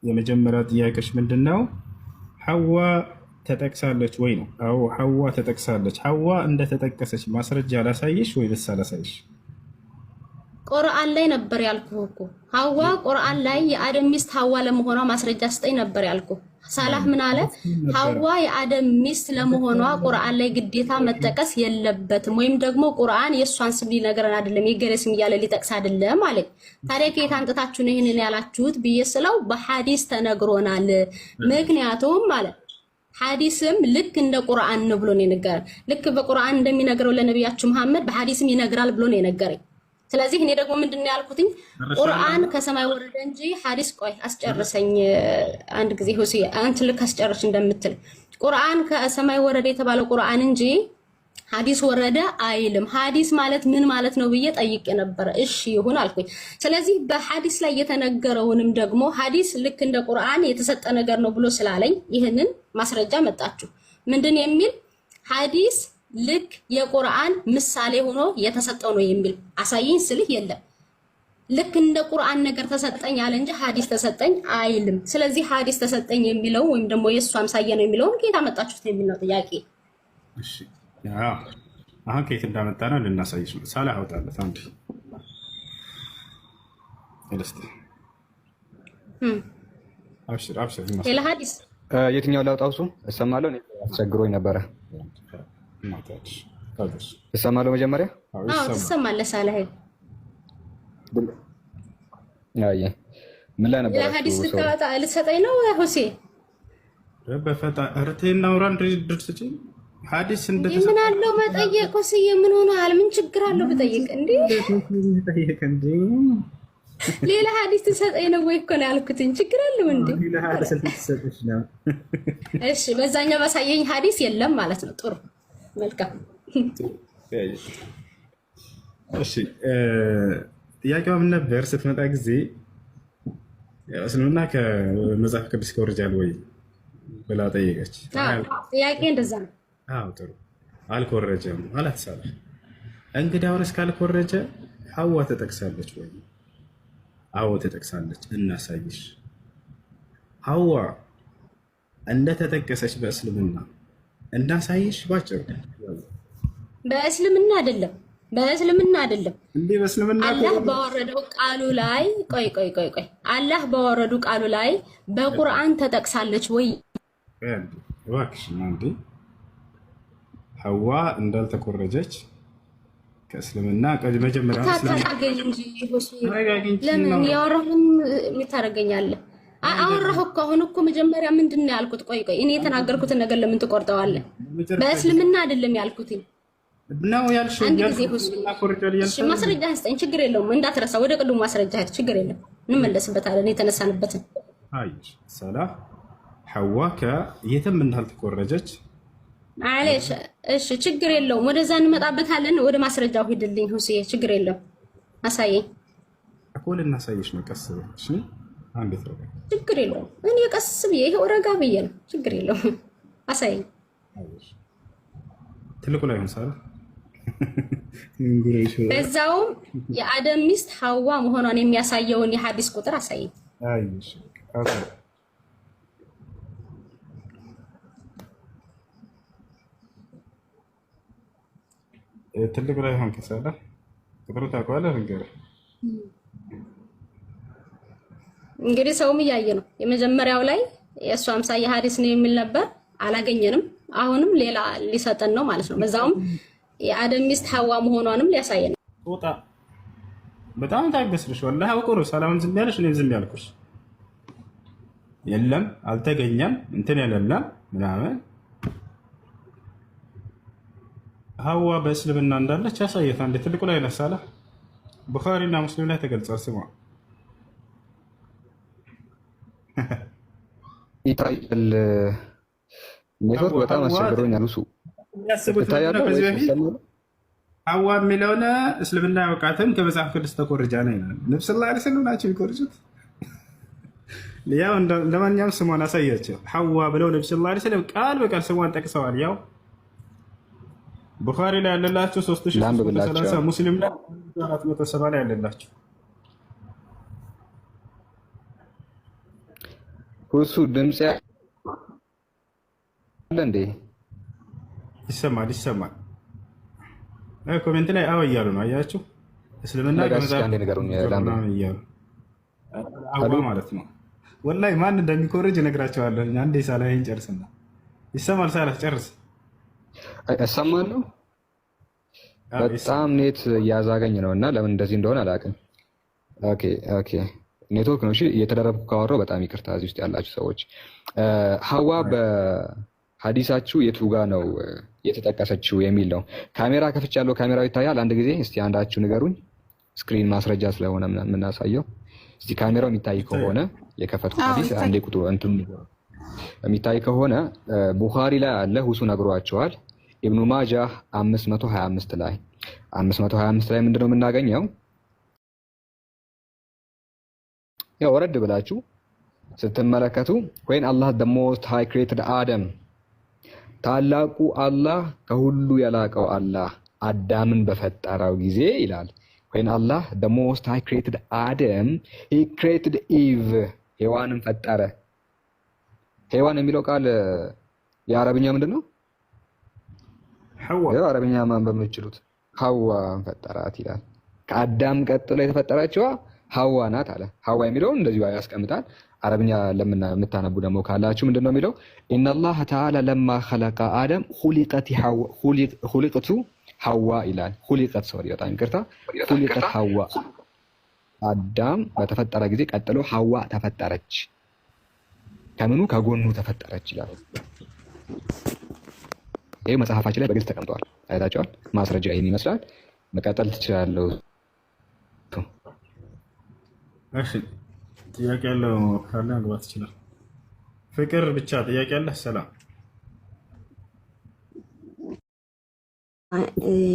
የመጀመሪያ ጥያቄሽ ምንድነው? ሐዋ ተጠቅሳለች ወይ ነው? አዎ ሐዋ ተጠቅሳለች። ሐዋ እንደተጠቀሰች ማስረጃ ላሳይሽ ወይ ደስ አላሳይሽ? ቁርአን ላይ ነበር ያልኩህ እኮ ሐዋ ቁርአን ላይ የአደም ሚስት ሐዋ ለመሆኗ ማስረጃ ስጠኝ ነበር ያልኩህ። ሳላህ ምን አለ? ሐዋ የአደም ሚስት ለመሆኗ ቁርአን ላይ ግዴታ መጠቀስ የለበትም፣ ወይም ደግሞ ቁርአን የእሷን ስም ሊነግረን አይደለም የገሌ ስም እያለ ሊጠቅስ አይደለም አለኝ። ታዲያ ከየት አንጥታችሁ ነው ይህንን ያላችሁት ብዬ ስለው በሐዲስ ተነግሮናል። ምክንያቱም ማለት ሐዲስም ልክ እንደ ቁርአን ነው ብሎ ነው የነገረን። ልክ በቁርአን እንደሚነግረው ለነቢያችሁ መሐመድ በሐዲስም ይነግራል ብሎ ነው የነገረኝ። ስለዚህ እኔ ደግሞ ምንድነው ያልኩትኝ? ቁርአን ከሰማይ ወረደ እንጂ ሐዲስ ቆይ አስጨርሰኝ አንድ ጊዜ ሁሴ አንተ ልክ አስጨርሽ እንደምትል ቁርአን ከሰማይ ወረደ የተባለው ቁርአን እንጂ ሐዲስ ወረደ አይልም። ሐዲስ ማለት ምን ማለት ነው ብዬ ጠይቄ ነበር። እሺ ይሁን አልኩኝ። ስለዚህ በሐዲስ ላይ የተነገረውንም ደግሞ ሐዲስ ልክ እንደ ቁርአን የተሰጠ ነገር ነው ብሎ ስላለኝ ይህንን ማስረጃ መጣችሁ። ምንድን የሚል ሐዲስ ልክ የቁርአን ምሳሌ ሆኖ የተሰጠው ነው የሚል አሳይኝ ስልህ የለም። ልክ እንደ ቁርአን ነገር ተሰጠኝ አለ እንጂ ሐዲስ ተሰጠኝ አይልም። ስለዚህ ሐዲስ ተሰጠኝ የሚለው ወይም ደግሞ የእሱ አምሳያ ነው የሚለውን ከየት አመጣችሁት የሚል ነው ጥያቄ። እሺ አሁን ከየት እንዳመጣ ነው ልናሳይሽ ነው። ሳላህ አውጣለት አንድ እለስተ አብሽር ሌላ ሐዲስ የትኛው ላውጣው? እሱ እሰማለሁ። እኔ አስቸግሮኝ ነበረ። እሰማለሁ መጀመሪያ። አዎ ትሰማለህ። ሳላህ ምን ላይ ነበር? ሐዲስ ልትሰጠኝ ነው ሁሴ? በፈጣሪና አውራን ድርስ ሐዲስ ምን አለው መጠየቅ? ሁሴ ምን ሆነሃል? ምን ችግር አለው ብጠይቅ? እንዴ ሌላ ሐዲስ ትሰጠኝ ነው ወይ እኮ ነው ያልኩትኝ። ችግር አለው እንዴ? እሺ በዛኛው ባሳየኝ ሐዲስ የለም ማለት ነው። ጥሩ መልካም። እሺ ጥያቄዋ ምን ነበር? ስትመጣ ጊዜ እስልምና ከመጽሐፍ ቅዱስ ይኮርጃል ወይ ብላ ጠየቀች። ጥያቄ እንደዛ ነው። አዎ ጥሩ። አልኮረጀም አላት ሳላህ። እንግዲህ አሁንስ ካልኮረጀ ሐዋ ተጠቅሳለች ወይ? አዎ ተጠቅሳለች። እናሳይሽ። ሐዋ እንደተጠቀሰች በእስልምና እናሳይሽ። ባጭሩ በእስልምና አይደለም በእስልምና አይደለም። እንዴ በእስልምና አላህ ባወረደው ቃሉ ላይ ቆይ አላህ ባወረደው ቃሉ ላይ በቁርአን ተጠቅሳለች ወይ? እባክሽ እንዴ ሐዋ እንዳልተቆረጀች ከእስልምና መጀመሪያ ታታገኝ እንጂ ለምን ያወራሁም የምታረገኛለህ? አወራሁ እኮ አሁን እኮ መጀመሪያ ምንድን ነው ያልኩት? ቆይ እኔ የተናገርኩትን ነገር ለምን ትቆርጠዋለህ? በእስልምና አይደለም ያልኩት ነው ያልሽው። አንድ ጊዜ ማስረጃ ስጠኝ፣ ችግር የለውም እንዳትረሳ። ወደ ቅድሙ ማስረጃ ችግር የለም እንመለስበታለን። የተነሳንበትን አይሽ ሰላ ሐዋ ከየትም እንዳልተቆረጀች አለሽ። እሺ ችግር የለውም ወደዛ እንመጣበታለን። ወደ ማስረጃው ሂድልኝ ሁሴ፣ ችግር የለውም አሳየኝ እኮ ልናሳይሽ ነው። ቀስ ብለሽ አንዴ ተረጋ። ችግር የለውም እኔ ቀስ ብዬ ይሄ ረጋ ብዬ ነው። ችግር የለውም አሳየኝ። ትልቁ ላይ ሆንሳለ በዛውም የአደም ሚስት ሐዋ መሆኗን የሚያሳየውን የሐዲስ ቁጥር አሳየኝ። አይሽ አሳይ ትልቁ ላይ ሆን ከሰለ ቁጥሩ ታውቀዋለህ? ንገረኝ እንግዲህ ሰውም እያየ ነው። የመጀመሪያው ላይ የእሱ አምሳያ ሐዲስ ነው የሚል ነበር፣ አላገኘንም። አሁንም ሌላ ሊሰጠን ነው ማለት ነው። በዛውም የአደም ሚስት ሐዋ መሆኗንም ሊያሳየን ነው። ጦጣ በጣም ታገስልሽ። ወላሂ አውቆ ነው ሰላምን ዝም ያለሽ፣ እኔም ዝም ያልኩሽ። የለም አልተገኘም እንትን ያለለም ምናምን ሐዋ በእስልምና እንዳለች ያሳየት። አንዴ ትልቁ ላይ ነሳለ ቡኻሪና ሙስሊም ላይ ተገልጿል። ስሟ ይታያል። ኔትወርክ በጣም አስቸግሮኛል። እሱ ሐዋ የሚለውን እስልምና ያውቃትም ከመጽሐፍ ቅዱስ ተኮርጃ ነው ይላል። ነብዩ ሰለላሁ ዐለይሂ ወሰለም ናቸው የሚኮርጁት። ያው ለማንኛውም ስሟን አሳያቸው። ሐዋ ብለው ነብዩ ሰለላሁ ዐለይሂ ወሰለም ቃል በቃል ስሟን ጠቅሰዋል። ያው ቡኻሪ ላይ ያለላችሁ 3330፣ ሙስሊም ላይ 470 ላይ ያለላችሁ ሁሱ ድምጽ ያለ እንዴ? ይሰማል። ኮሜንት ላይ አዎ እያሉ ነው። አያችሁ እስልምና አዋ ማለት ነው። ወላሂ ማን እንደሚኮርጅ እነግራቸዋለሁ። አንዴ ሳላይን ጨርስና ይሰማል። ሳላህ ጨርስ። እሰማለሁ። በጣም ኔት እያዛገኝ ነው እና ለምን እንደዚህ እንደሆነ አላውቅም። ኦኬ ኔትወርክ ነው። እሺ እየተደረብኩ ካወራሁ በጣም ይቅርታ። እዚህ ውስጥ ያላችሁ ሰዎች ሐዋ በሐዲሳችሁ የቱ ጋ ነው የተጠቀሰችው የሚል ነው። ካሜራ ከፍቻለሁ። ካሜራው ይታያል? አንድ ጊዜ እስቲ አንዳችሁ ንገሩኝ። ስክሪን ማስረጃ ስለሆነ የምናሳየው እስቲ ካሜራው የሚታይ ከሆነ የከፈትኩት ሐዲስ አንዴ ቁጥሩ እንትን የሚታይ ከሆነ ቡኻሪ ላይ አለ። ሁሱ ነግሯቸዋል። ኢብኑ ማጃህ 525 ላይ 525 ላይ ምንድነው የምናገኘው? ያው ወረድ ብላችሁ ስትመለከቱ when Allah the most high created Adam ታላቁ አላህ ከሁሉ የላቀው አላህ አዳምን በፈጠረው ጊዜ ይላል። when Allah the most high created Adam he created Eve ሔዋንን ፈጠረ። ሔዋን የሚለው ቃል የአረብኛ ምንድነው? ሐዋ። የአረብኛ ማንበብ የምትችሉት ሐዋን ፈጠራት ይላል። ከአዳም ቀጥሎ የተፈጠረችዋ ሐዋ ናት አለ። ሐዋ የሚለውን እንደዚሁ ያስቀምጣል። አረብኛ ለምታነቡ ደግሞ ካላችሁ ምንድነው የሚለው? ኢነላህ ተዓላ ለማ ኸለቀ አደም ኹሊቀቱ ሐዋ ይላል። ኹሊቀት ሶሪ በጣም ይቅርታ፣ ኹሊቀት ሐዋ። አዳም በተፈጠረ ጊዜ ቀጥሎ ሐዋ ተፈጠረች። ከምኑ ከጎኑ ተፈጠረች ይላል። ይሄ መጽሐፋችን ላይ በግልጽ ተቀምጧል። አይታችኋል። ማስረጃ ይሄን ይመስላል። መቀጠል ትችላለህ። እሺ ጥያቄ ያለው ካለ መግባት ይችላል። ፍቅር ብቻ ጥያቄ ያለ ሰላም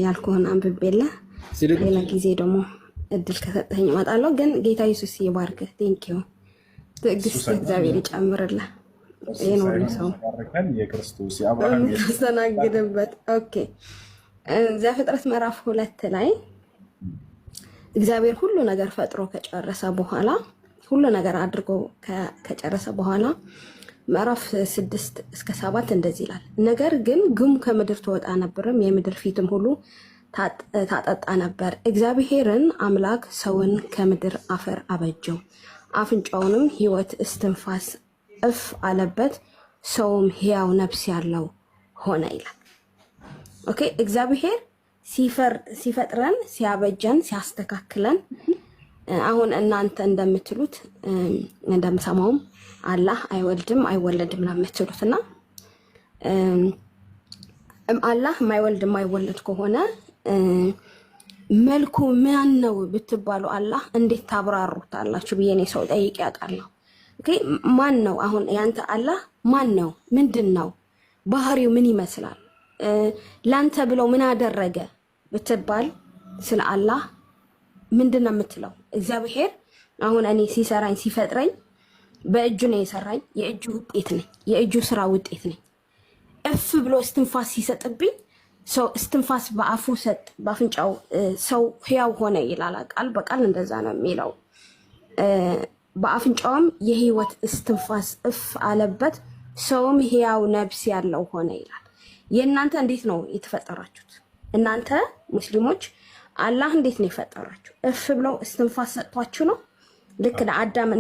ያልኩህን አንብቤልህ ሌላ ጊዜ ደግሞ እድል ከሰጠኝ እመጣለሁ። ግን ጌታ ኢየሱስ ይባርክህ። ቴንኪው። ትዕግስት እግዚአብሔር ይጨምርልህ። ይሄን ሁሉ ሰው የክርስቶስ የአብርሃም ተስተናግድበት። ኦኬ ዘፍጥረት ምዕራፍ 2 ላይ እግዚአብሔር ሁሉ ነገር ፈጥሮ ከጨረሰ በኋላ ሁሉ ነገር አድርጎ ከጨረሰ በኋላ ምዕራፍ 6 እስከ 7 እንደዚህ ይላል። ነገር ግን ግሙ ከምድር ትወጣ ነበርም የምድር ፊትም ሁሉ ታጠጣ ነበር። እግዚአብሔርን አምላክ ሰውን ከምድር አፈር አበጀው፣ አፍንጫውንም ሕይወት እስትንፋስ እፍ አለበት፣ ሰውም ሕያው ነፍስ ያለው ሆነ ይላል። ኦኬ እግዚአብሔር ሲፈጥረን ሲያበጀን ሲያስተካክለን አሁን እናንተ እንደምትሉት እንደምሰማውም አላህ አይወልድም አይወለድም ነው የምትሉትና አላህ የማይወልድ የማይወለድ ከሆነ መልኩ ማን ነው ብትባሉ አላህ እንዴት ታብራሩታላችሁ ብዬ እኔ ሰው ጠይቄ ያውቃለሁ። ኦኬ ማን ነው አሁን ያንተ አላህ ማን ነው? ምንድን ነው ባህሪው? ምን ይመስላል? ላንተ ብለው ምን አደረገ ብትባል ስለ አላህ ምንድን ነው የምትለው? እግዚአብሔር አሁን እኔ ሲሰራኝ ሲፈጥረኝ በእጁ ነው የሰራኝ። የእጁ ውጤት ነኝ። የእጁ ስራ ውጤት ነኝ። እፍ ብሎ እስትንፋስ ሲሰጥብኝ ሰው እስትንፋስ በአፉ ሰጥ በአፍንጫው ሰው ህያው ሆነ ይላል ቃል በቃል እንደዛ ነው የሚለው። በአፍንጫውም የህይወት እስትንፋስ እፍ አለበት ሰውም ህያው ነፍስ ያለው ሆነ ይላል። የእናንተ እንዴት ነው የተፈጠራችሁት? እናንተ ሙስሊሞች አላህ እንዴት ነው የፈጠራችሁ? እፍ ብለው እስትንፋስ ሰጥቷችሁ ነው? ልክ ለአዳም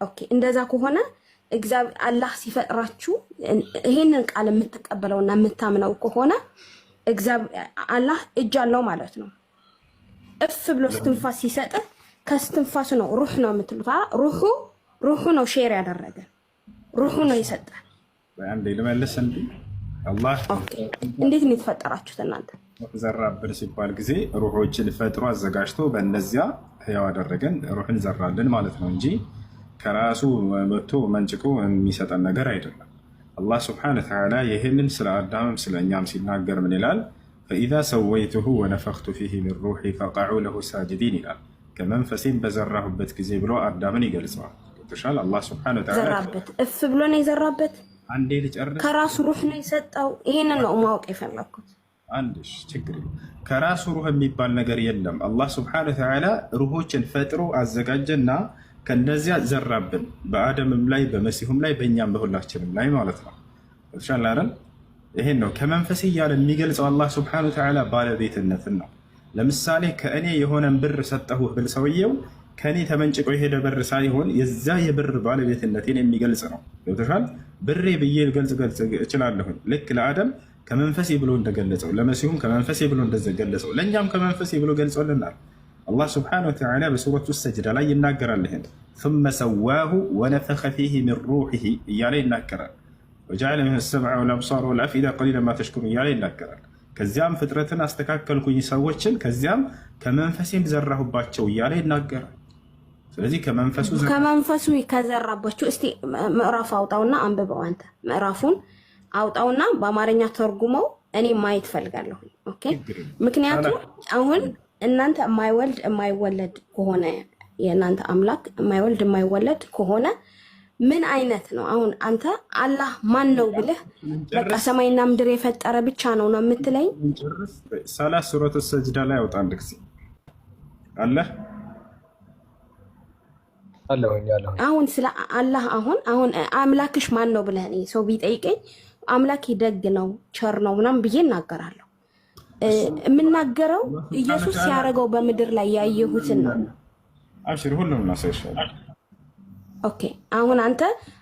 ኦኬ እንደዛ ከሆነ እግዚአብሔር አላህ ሲፈጥራችሁ ይሄንን ቃል የምትቀበለውና የምታምነው ከሆነ እግዚአብሔር አላህ እጅ አለው ማለት ነው። እፍ ብሎ እስትንፋስ ሲሰጥ ከስትንፋሱ ነው ሩህ ነው የምትሉት። ሩሁ ነው ሼር ያደረገ ሩሁ ነው የሰጠ። አንዴ ልመልስ እንዴ አላህ እንዴት ነው የተፈጠራችሁት እናንተ? ዘራብን ሲባል ጊዜ ሩሆችን ፈጥሮ አዘጋጅቶ በእነዚያ ህያው አደረገን ሩህን ዘራልን ማለት ነው እንጂ ከራሱ መጥቶ መንጭቆ የሚሰጠን ነገር አይደለም። አላህ ስብሐነሁ ወተዓላ ይህንን ስለ አዳምም ስለ እኛም ሲናገር ምን ይላል? ፈኢዛ ሰወይቱሁ ወነፈኽቱ ፊሂ ሚን ሩሒ ፈቀዑ ለሁ ሳጅዲን ይላል። ከመንፈሴም በዘራሁበት ጊዜ ብሎ አዳምን ይገልጸዋል። ገብቶሻል? አላህ ስብሐነሁ ወተዓላ ዘራበት እፍ ብሎ ነው የዘራበት። አንዴ ልጨርስ። ከራሱ ሩህ ነው የሰጠው። ይሄንን ነው ማወቅ የፈለኩት። አንድሽ ችግር ከራሱ ሩህ የሚባል ነገር የለም። አላህ ስብሐነሁ ወተዓላ ሩሆችን ፈጥሮ አዘጋጀና ከነዚያ ዘራብን። በአደምም ላይ በመሲሁም ላይ በእኛም በሁላችንም ላይ ማለት ነው። ተሻላረን ይሄን ነው ከመንፈስ እያለ የሚገልጸው አላህ ስብሐነሁ ወተዓላ ባለቤትነትን ነው። ለምሳሌ ከእኔ የሆነን ብር ሰጠሁህ ብል ሰውየው ከኔ ተመንጭቆ የሄደ ብር ሳይሆን የዛ የብር ባለቤትነቴን የሚገልጽ ነው። ገብቶሻል? ብሬ ብዬ ገልጽ እችላለሁ። ልክ ለአደም ከመንፈሴ ብሎ እንደገለጸው፣ ለመሲሁም ከመንፈሴ ብሎ እንደገለጸው፣ ለእኛም ከመንፈሴ ብሎ ገልጾልናል። አላህ ስብሐነሁ ወተዓላ በሱረቱ ሰጅዳ ላይ ይናገራል። ይሄን ثم سواه ونفخ فيه من روحه እያለ ይናገራል። وجعل منه السمع والابصار والافئده قليلا ما تشكرون እያለ ይናገራል። ከዚያም ፍጥረትን አስተካከልኩኝ ሰዎችን ከዚያም ከመንፈሴም ዘራሁባቸው እያለ ይናገራል። ስለዚህ ከመንፈሱ ከዘራባችሁ እስቲ ምዕራፍ አውጣውና አንብበው። አንተ ምዕራፉን አውጣውና በአማርኛ ተርጉመው እኔ ማየት ፈልጋለሁ። ኦኬ ምክንያቱም አሁን እናንተ የማይወልድ የማይወለድ ከሆነ የእናንተ አምላክ የማይወልድ የማይወለድ ከሆነ ምን አይነት ነው? አሁን አንተ አላህ ማን ነው ብለህ በቃ ሰማይና ምድር የፈጠረ ብቻ ነው የምትለኝ? ሰላት ሱረቱ ሰጅዳ ላይ አውጣን ልክሲ አለ አሁን ስለ አላህ አሁን አምላክሽ ማን ነው ብለህ እኔ ሰው ቢጠይቀኝ አምላክ ደግ ነው ቸር ነው ምናምን ብዬ እናገራለሁ። የምናገረው ኢየሱስ ሲያደርገው በምድር ላይ ያየሁትን ነው። አብሽር ሁሉም እናሳይሻል። ኦኬ አሁን አንተ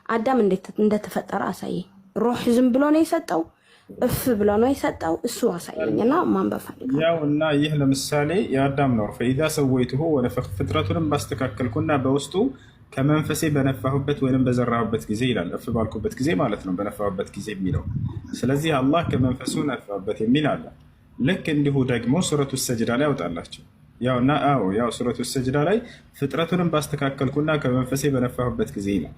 አዳም እንደተፈጠረ አሳየኝ። ሩህ ዝም ብሎ ነው የሰጠው? እፍ ብሎ ነው የሰጠው? እሱ አሳየኝና ማንበብ ፈልጋለሁ። ያው እና ይህ ለምሳሌ የአዳም ነው። ፈኢዛ ሰወይቱሁ ወነፈኽቱ ፍጥረቱንም ባስተካከልኩና በውስጡ ከመንፈሴ በነፋሁበት ወይንም በዘራሁበት ጊዜ ይላል። እፍ ባልኩበት ጊዜ ማለት ነው በነፋሁበት ጊዜ የሚለው። ስለዚህ አላህ ከመንፈሱ ነፋበት የሚል አለ። ልክ እንዲሁ ደግሞ ሱረቱ ሰጅዳ ላይ ያወጣላቸው ያውና ያው ሱረቱ ሰጅዳ ላይ ፍጥረቱንም ባስተካከልኩና ከመንፈሴ በነፋሁበት ጊዜ ነው።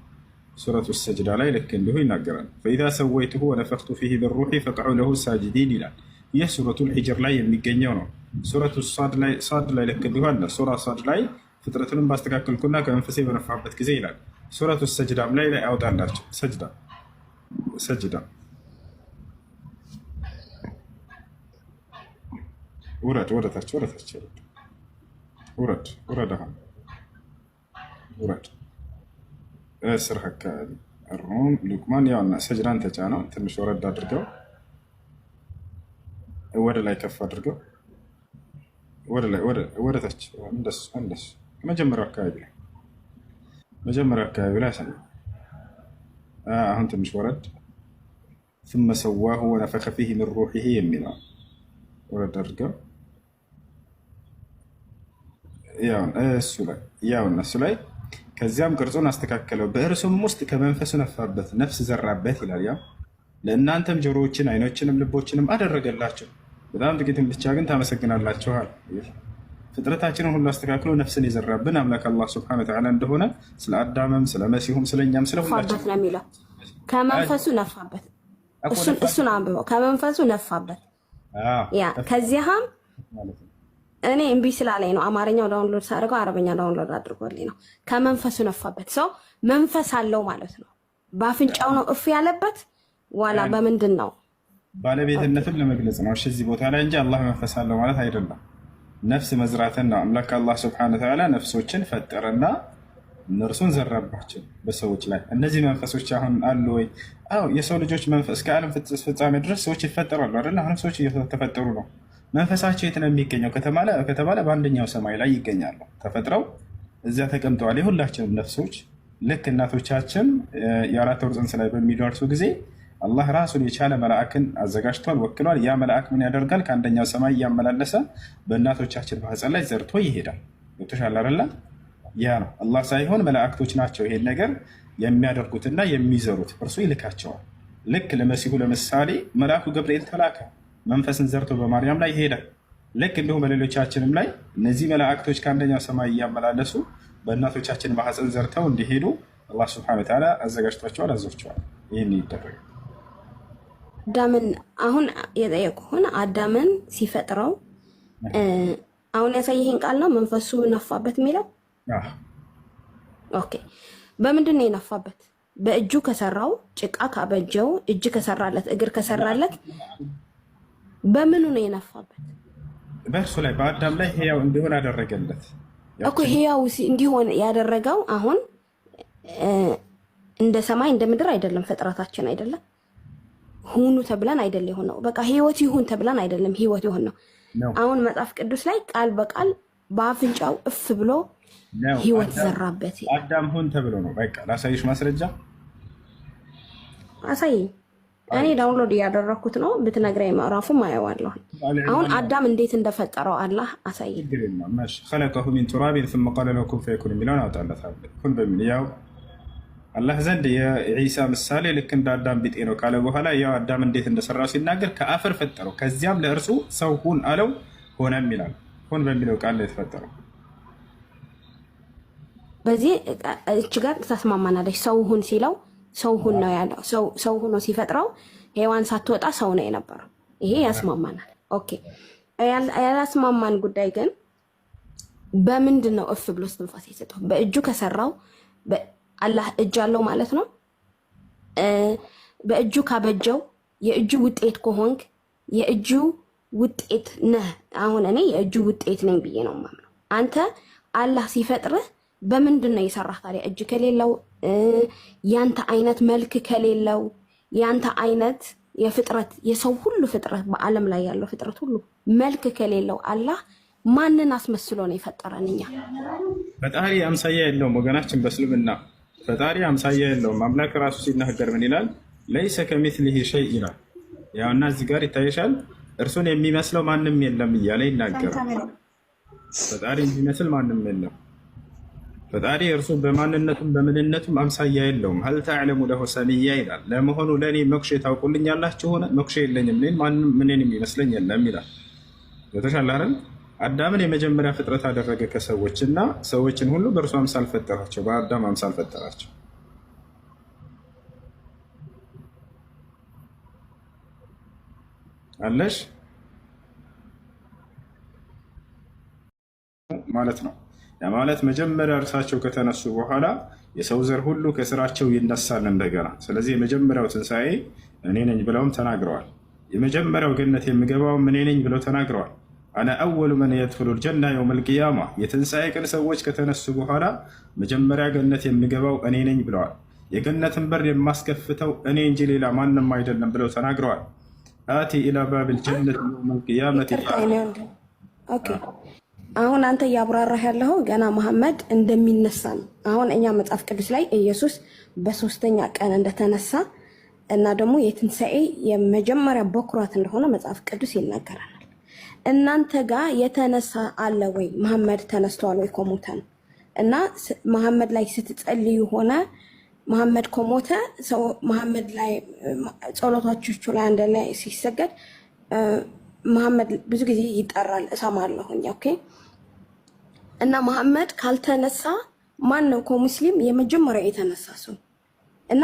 ሱረቱ ሰጅዳ ላይ ልክ እንዲሁ ይናገራል። ፈኢዛ ሰወይቱሁ ወነፈኽቱ ፊሂ ሚን ሩሒ ፈቅዑ ለሁ ሳጅዲን ይላል። ይህ ሱረቱል ሂጅር ላይ የሚገኘው ነው። ሱረቱ ሳድ ላይ ልክ እንዲሁ አለ። ሱራ ሳድ ላይ ፍጥረቱንም ባስተካከልኩና ከመንፈሴ በነፋሁበት ጊዜ ይላል። ሱረቱ ሰጅዳም ላይ ያወጣላቸው ሰጅዳ ውረድ ወደታች ውረድ እስር አካባቢ ሩም ሉቅማን ያውና ሰጅዳን ተጫነው። ትንሽ ወረድ አድርገው ወደ ላይ ከፍ አድርገው ወደ ታች እንደሱ መጀመሪያው አካባቢ ላይ ያሳያል። አሁን ትንሽ ወረድ ثم سواه ونفخ فيه من روحه የሚለው ወረድ አድርገው እሱ ላይ ከዚያም ቅርጹን አስተካከለው በእርሱም ውስጥ ከመንፈሱ ነፋበት ነፍስ ዘራበት ይላል። ያው ለእናንተም ጆሮዎችን አይኖችንም ልቦችንም አደረገላቸው። በጣም ጥቂትም ብቻ ግን ታመሰግናላችኋል። ፍጥረታችንን ሁሉ አስተካክሎ ነፍስን የዘራብን አምላክ አላህ ሱብሓነሁ ወተዓላ እንደሆነ ስለ አዳምም ስለ መሲሁም ስለኛም ስለሁላችን ነው የሚለው። ከመንፈሱ ነፋበት እሱን አንብበው። ከመንፈሱ ነፋበት ያ ከዚያም እኔ እምቢ ስላለኝ ነው አማርኛው ዳውንሎድ ሳደርገው አረበኛ ዳውንሎድ አድርጎልኝ ነው። ከመንፈሱ ነፋበት ሰው መንፈስ አለው ማለት ነው። በአፍንጫው ነው እፍ ያለበት ዋላ በምንድን ነው? ባለቤትነትን ለመግለጽ ነው። እሺ እዚህ ቦታ ላይ እንጂ አላህ መንፈስ አለው ማለት አይደለም። ነፍስ መዝራትን ነው። አምላክ አላህ ሱብሓነሁ ወተዓላ ነፍሶችን ፈጠረና እነርሱን ዘራባቸው በሰዎች ላይ። እነዚህ መንፈሶች አሁን አሉ ወይ? አዎ የሰው ልጆች መንፈስ ከዓለም ፍጻሜ ድረስ ሰዎች ይፈጠራሉ አይደል? አሁን ሰዎች እየተፈጠሩ ነው። መንፈሳቸው የት ነው የሚገኘው ከተባለ በአንደኛው ሰማይ ላይ ይገኛሉ። ተፈጥረው እዚያ ተቀምጠዋል። የሁላችንም ነፍሶች ልክ እናቶቻችን የአራት ወር ጽንስ ላይ በሚደርሱ ጊዜ አላህ ራሱን የቻለ መልአክን አዘጋጅቷል፣ ወክሏል። ያ መልአክ ምን ያደርጋል? ከአንደኛው ሰማይ እያመላለሰ በእናቶቻችን ማህፀን ላይ ዘርቶ ይሄዳል። ገብቶሻል አይደለ? ያ ነው አላህ ሳይሆን መላእክቶች ናቸው ይሄን ነገር የሚያደርጉትና የሚዘሩት። እርሱ ይልካቸዋል። ልክ ለመሲሁ ለምሳሌ መልአኩ ገብርኤል ተላከ፣ መንፈስን ዘርቶ በማርያም ላይ ይሄዳል። ልክ እንዲሁም በሌሎቻችንም ላይ እነዚህ መላእክቶች ከአንደኛው ሰማይ እያመላለሱ በእናቶቻችን ማህፀን ዘርተው እንዲሄዱ አላህ ሱብሓነሁ ወተዓላ አዘጋጅቷቸዋል፣ አዞቸዋል። ይህን ይደረጋል። አዳምን አሁን የጠየቁህን አዳምን ሲፈጥረው አሁን ያሳየህን ቃል ነው መንፈሱ ነፋበት የሚለው። ኦኬ በምንድን ነው የነፋበት? በእጁ ከሰራው ጭቃ ካበጀው እጅ ከሰራለት እግር ከሰራለት በምኑ ነው የነፋበት? በእርሱ ላይ በአዳም ላይ ህያው እንዲሆን አደረገለት እኮ። ህያው እንዲሆን ያደረገው አሁን እንደ ሰማይ እንደ ምድር አይደለም፣ ፍጥረታችን አይደለም። ሁኑ ተብለን አይደለም የሆነው። በቃ ህይወት ይሁን ተብለን አይደለም ህይወት ይሁን ነው። አሁን መጽሐፍ ቅዱስ ላይ ቃል በቃል በአፍንጫው እፍ ብሎ ህይወት ዘራበት። አዳም ሁን ተብሎ ነው። በቃ ላሳይሽ ማስረጃ አሳይኝ። እኔ ዳውንሎድ እያደረኩት ነው። ብትነግረኝ ምዕራፉ ማየዋለሁ። አሁን አዳም እንዴት እንደፈጠረው አላህ አሳይኝ። خلقه من تراب ثم قال له كن فيكون የሚለውን አውጣለታለሁ። ኩን በሚል ያው አላህ ዘንድ የዒሳ ምሳሌ ልክ እንደ አዳም ቢጤ ነው ካለ በኋላ ያው አዳም እንዴት እንደሰራው ሲናገር ከአፈር ፈጠረው፣ ከዚያም ለእርሱ ሰው ሁን አለው፣ ሆነም ይላል። ሁን በሚለው ቃል ላይ የተፈጠረው በዚህ እች ጋር ተስማማናለች። ሰው ሁን ሲለው ሰው ሁን ነው ያለው። ሰው ሆኖ ሲፈጥረው ሔዋን ሳትወጣ ሰው ነው የነበረው። ይሄ ያስማማናል። ኦኬ ያላስማማን ጉዳይ ግን በምንድን ነው እፍ ብሎ እስትንፋስ የሰጠው? በእጁ ከሰራው አላህ እጅ አለው ማለት ነው። በእጁ ካበጀው የእጁ ውጤት ከሆንክ የእጁ ውጤት ነህ። አሁን እኔ የእጁ ውጤት ነኝ ብዬ ነው የማምነው። አንተ አላህ ሲፈጥርህ በምንድን ነው የሰራህ ታዲያ? እጅ ከሌለው ያንተ አይነት መልክ ከሌለው ያንተ አይነት የፍጥረት የሰው ሁሉ ፍጥረት በዓለም ላይ ያለው ፍጥረት ሁሉ መልክ ከሌለው አላህ ማንን አስመስሎ ነው የፈጠረን? እኛ ፈጣሪ አምሳያ የለውም ወገናችን። በእስልምና ፈጣሪ አምሳያ የለውም። አምላክ ራሱ ሲናገር ምን ይላል? ለይሰ ከሚስሊሂ ሸይ ይላል። ያውና እዚህ ጋር ይታይሻል፣ እርሱን የሚመስለው ማንም የለም እያለ ይናገራል። ፈጣሪ የሚመስል ማንም የለም። ፈጣሪ እርሱ በማንነቱም በምንነቱም አምሳያ የለውም። ሀል ተዕለሙ ለሁ ሰሚያ ይላል። ለመሆኑ ለእኔ መኩሼ ታውቁልኛላችሁ ሆነ? መኩሼ የለኝም፣ ማንም ምንን የሚመስለኝ የለም ይላል። የተሻለ አይደል? አዳምን የመጀመሪያ ፍጥረት አደረገ ከሰዎች እና ሰዎችን ሁሉ በእርሱ አምሳል ፈጠራቸው፣ በአዳም አምሳል ፈጠራቸው። አለሽ ማለት ነው። ያ ማለት መጀመሪያ እርሳቸው ከተነሱ በኋላ የሰው ዘር ሁሉ ከስራቸው ይነሳል እንደገና። ስለዚህ የመጀመሪያው ትንሣኤ እኔ ነኝ ብለውም ተናግረዋል። የመጀመሪያው ገነት የሚገባውም እኔ ነኝ ብለው ተናግረዋል። አነ አወሉ መን የድኹሉ ልጀና የውም ልቅያማ። የትንሣኤ ቀን ሰዎች ከተነሱ በኋላ መጀመሪያ ገነት የሚገባው እኔ ነኝ ብለዋል። የገነትን በር የማስከፍተው እኔ እንጂ ሌላ ማንም አይደለም ብለው ተናግረዋል። አቲ ኢላ ባብል ጀነት የውም ልቅያመት አሁን አንተ እያብራራህ ያለው ገና መሐመድ እንደሚነሳ ነው። አሁን እኛ መጽሐፍ ቅዱስ ላይ ኢየሱስ በሶስተኛ ቀን እንደተነሳ እና ደግሞ የትንሣኤ የመጀመሪያ በኩራት እንደሆነ መጽሐፍ ቅዱስ ይናገራል። እናንተ ጋር የተነሳ አለ ወይ? መሐመድ ተነስቷል ወይ ከሞተ ነው? እና መሐመድ ላይ ስትጸልዩ ሆነ መሐመድ ከሞተ ሰው መሐመድ ላይ ጸሎታችሁ ላይ አንድ ላይ ሲሰገድ መሐመድ ብዙ ጊዜ ይጠራል እሰማለሁኝ። ኦኬ። እና መሐመድ ካልተነሳ ማን ነው ከሙስሊም የመጀመሪያ የተነሳ ሰው? እና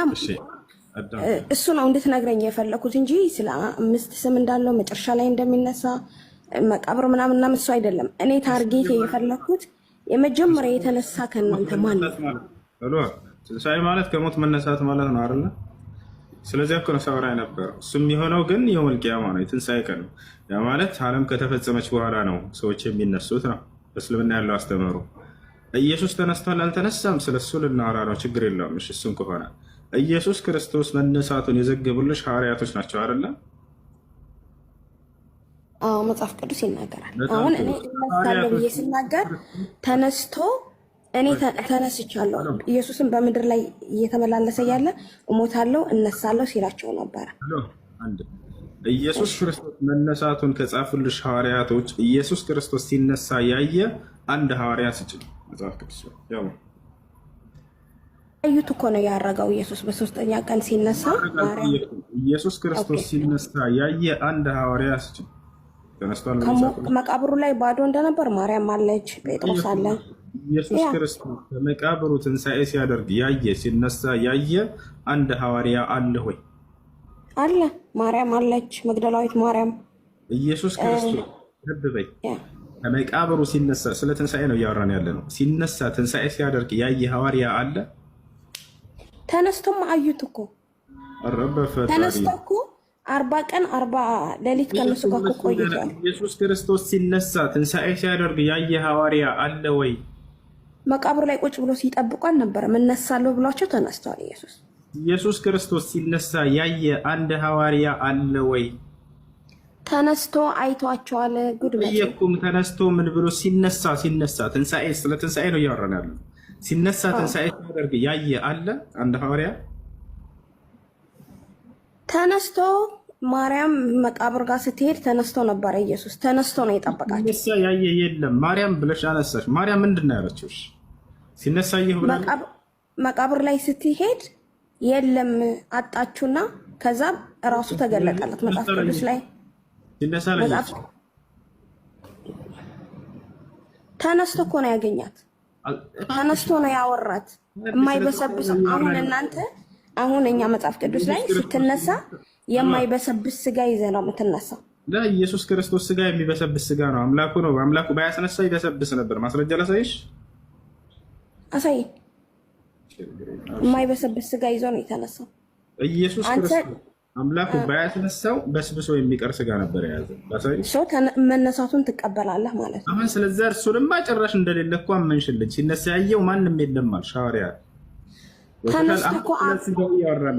እሱ ነው እንድትነግረኝ የፈለኩት እንጂ ስለ 5 ስም እንዳለው መጨረሻ ላይ እንደሚነሳ መቃብር ምናምን እና እሱ አይደለም። እኔ ታርጌት የፈለኩት የመጀመሪያ የተነሳ ከእናንተ ማን ነው? ትንሣኤ ማለት ከሞት መነሳት ማለት ነው አይደለ? ስለዚህ እኮ ነው ሳወራ የነበረው። እሱም የሆነው ግን የውመል ቂያማ ነው፣ የትንሣኤ ቀን ነው። ያ ማለት ዓለም ከተፈጸመች በኋላ ነው ሰዎች የሚነሱት ነው በእስልምና ያለው አስተምህሮ። ኢየሱስ ተነስቷል አልተነሳም፣ ስለሱ ልናወራ ነው። ችግር የለውም። እሺ፣ እሱን ከሆነ ኢየሱስ ክርስቶስ መነሳቱን የዘገቡልሽ ሐዋርያቶች ናቸው አይደለ? አዎ፣ መጽሐፍ ቅዱስ ይናገራል። አሁን እኔ እነሳለሁ ብዬ ስናገር ተነስቶ እኔ ተነስቻለሁ ኢየሱስን በምድር ላይ እየተመላለሰ ያለ እሞታለሁ እነሳለሁ ሲላቸው ነበረ። ኢየሱስ ክርስቶስ መነሳቱን ከጻፉልሽ ሐዋርያቶች ኢየሱስ ክርስቶስ ሲነሳ ያየ አንድ ሐዋርያ ስጭኝ መጽሐፍ ቅዱስ ያው አዩት እኮ ነው ያረጋው። ኢየሱስ በሶስተኛ ቀን ሲነሳ ኢየሱስ ክርስቶስ ሲነሳ ያየ አንድ ሐዋርያ ስጭኝ። ተነስቷል መቃብሩ ላይ ባዶ እንደነበር ማርያም አለች፣ ጴጥሮስ አለ። ኢየሱስ ክርስቶስ በመቃብሩ ትንሣኤ ሲያደርግ ያየ ሲነሳ ያየ አንድ ሐዋርያ አለ ወይ? አለ። ማርያም አለች፣ መግደላዊት ማርያም። ኢየሱስ ክርስቶስ ልብበይ ከመቃብሩ ሲነሳ ስለ ትንሣኤ ነው እያወራን ያለ ነው። ሲነሳ ትንሣኤ ሲያደርግ ያየ ሐዋርያ አለ? ተነስቶም አዩት እኮ ተነስቶ እኮ 40 ቀን 40 ሌሊት ከነሱ ጋር ቆይቷል። ኢየሱስ ክርስቶስ ሲነሳ ትንሣኤ ሲያደርግ ያየ ሐዋርያ አለ ወይ? መቃብሩ ላይ ቁጭ ብሎ ሲጠብቁ አልነበረም? እነሳለሁ ብሏቸው ተነስተዋል። ኢየሱስ ክርስቶስ ሲነሳ ያየ አንድ ሐዋርያ አለ ወይ? ተነስቶ አይቷቸዋል። ጉድ በየኩም ተነስቶ ምን ብሎ ሲነሳ ትንሣኤ ስለ ትንሣኤ ነው እያወራን ያለው። ሲነሳ ትንሣኤ ሲያደርግ ያየ አለ አንድ ሐዋርያ? ተነስቶ ማርያም መቃብር ጋር ስትሄድ ተነስቶ ነበረ። ኢየሱስ ተነስቶ ነው የጠበቃቸው። ሲነሳ ያየ የለም። ማርያም ብለሽ አነሳሽ። ማርያም ምንድን ነው ያለችው? ሲነሳ ይህ ብላ መቃብር ላይ ስትሄድ የለም አጣችሁና ከዛ እራሱ ተገለጠላት። መጽሐፍ ቅዱስ ላይ ሲነሳ ላይ ተነስቶ እኮ ነው ያገኛት። ተነስቶ ነው ያወራት። የማይበሰብስ አሁን እኛ መጽሐፍ ቅዱስ ላይ ስትነሳ የማይበሰብስ ስጋ ይዘህ ነው የምትነሳው። ኢየሱስ ክርስቶስ ስጋ የሚበሰብስ ስጋ ነው። አምላኩ ነው። አምላኩ ባያስነሳ ይበሰብስ ነበር። ማስረጃ ላሳይሽ። አሳይ። የማይበሰብስ ስጋ ይዞ ነው የተነሳው። ኢየሱስ ክርስቶስ አምላኩ ባያስነሳው በስብሶ የሚቀር ስጋ ነበር የያዘው። ላሳይሽ። መነሳቱን ትቀበላለህ ማለት ነው። አሁን ስለዛ እርሱንማ ጭራሽ እንደሌለ እኮ አመንሽልኝ። ሲነሳ ያየው ማንም የለም አልሽ ሐዋርያ።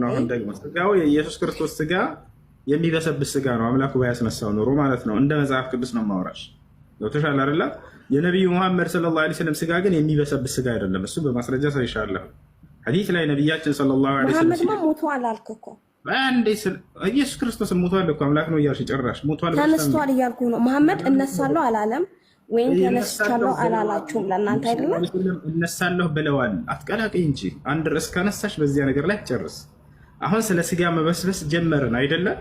አሁን ደግሞ ስጋው የኢየሱስ ክርስቶስ ስጋ የሚበሰብስ ስጋ ነው። አምላኩ ባያስነሳው ኖሮ ማለት ነው። እንደ መጽሐፍ ቅዱስ ነው ማውራሽ። ገብቶሻል አይደለ? የነቢዩ ሙሐመድ ሰለላሁ ዐለይሂ ወሰለም ስጋ ግን የሚበሰብስ ስጋ አይደለም። እሱ በማስረጃ ሳይሻለሁ ሐዲስ ላይ ነቢያችን ሰለላሁ ዐለይሂ ወሰለም ሙሐመድ ሞቷል አልክ እኮ። ኢየሱስ ክርስቶስ ሞቷል እኮ አምላክ ነው እያልሽ ጭራሽ ሞቷል ተነስቷል እያልኩ ነው። መሐመድ እነሳለሁ አላለም ወይም ተነስቻለሁ አላላችሁም? ለእናንተ አይደለም እነሳለሁ ብለዋል። አትቀላቅይ እንጂ አንድ ርዕስ ካነሳሽ በዚያ ነገር ላይ ጨርስ። አሁን ስለ ስጋ መበስበስ ጀመርን አይደለም?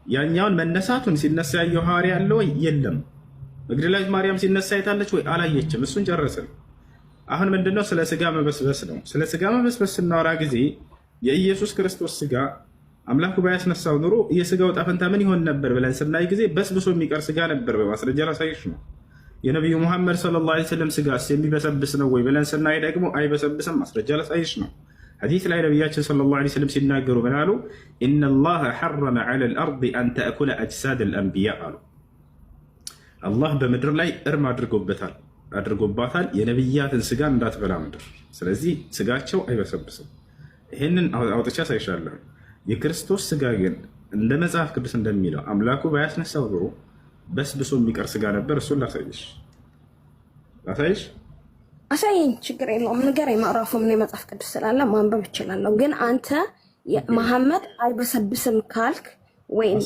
ያኛውን መነሳቱን ሲነሳ ያየው ሐዋርያ አለ ወይ? የለም። መግደላዊት ማርያም ሲነሳ አይታለች ወይ? አላየችም። እሱን ጨረስን። አሁን ምንድነው? ስለ ስጋ መበስበስ ነው። ስለ ስጋ መበስበስ ስናወራ ጊዜ የኢየሱስ ክርስቶስ ስጋ አምላኩ ባያስነሳው ኑሮ የስጋው ዕጣ ፈንታ ምን ይሆን ነበር ብለን ስናይ ጊዜ በስብሶ የሚቀር ስጋ ነበር። በማስረጃ ላሳይሽ ነው። የነቢዩ ሙሐመድ ሰለላሁ ዐለይሂ ወሰለም ስጋስ የሚበሰብስ ነው ወይ ብለን ስናይ ደግሞ አይበሰብስም። ማስረጃ ላሳይሽ ነው። ሐዲስ ላይ ነቢያችን ሰለላሁ ዐለይሂ ወሰለም ሲናገሩ ምን አሉ? ኢነላህ ሐረመ ዐለል አርድ አን ተእኩለ አጅሳደል አንቢያ አሉ። አላህ በምድር ላይ እርም አድርጎባታል የነቢያትን ስጋ እንዳትበላ ምድር። ስለዚህ ስጋቸው አይበሰብስም። ይህንን አውጥቻ ሳይሻለሁ። የክርስቶስ ስጋ ግን እንደ መጽሐፍ ቅዱስ እንደሚለው አምላኩ ባያስነሳው ኖሮ በስብሶ የሚቀር ስጋ ነበር። እሱን ላሳይሽ። ላሳይሽ አሳየኝ፣ ችግር የለውም ንገረኝ። ማዕራፉ ምን መጽሐፍ ቅዱስ ስላለ ማንበብ እችላለሁ። ግን አንተ መሐመድ አይበሰብስም ካልክ ወይም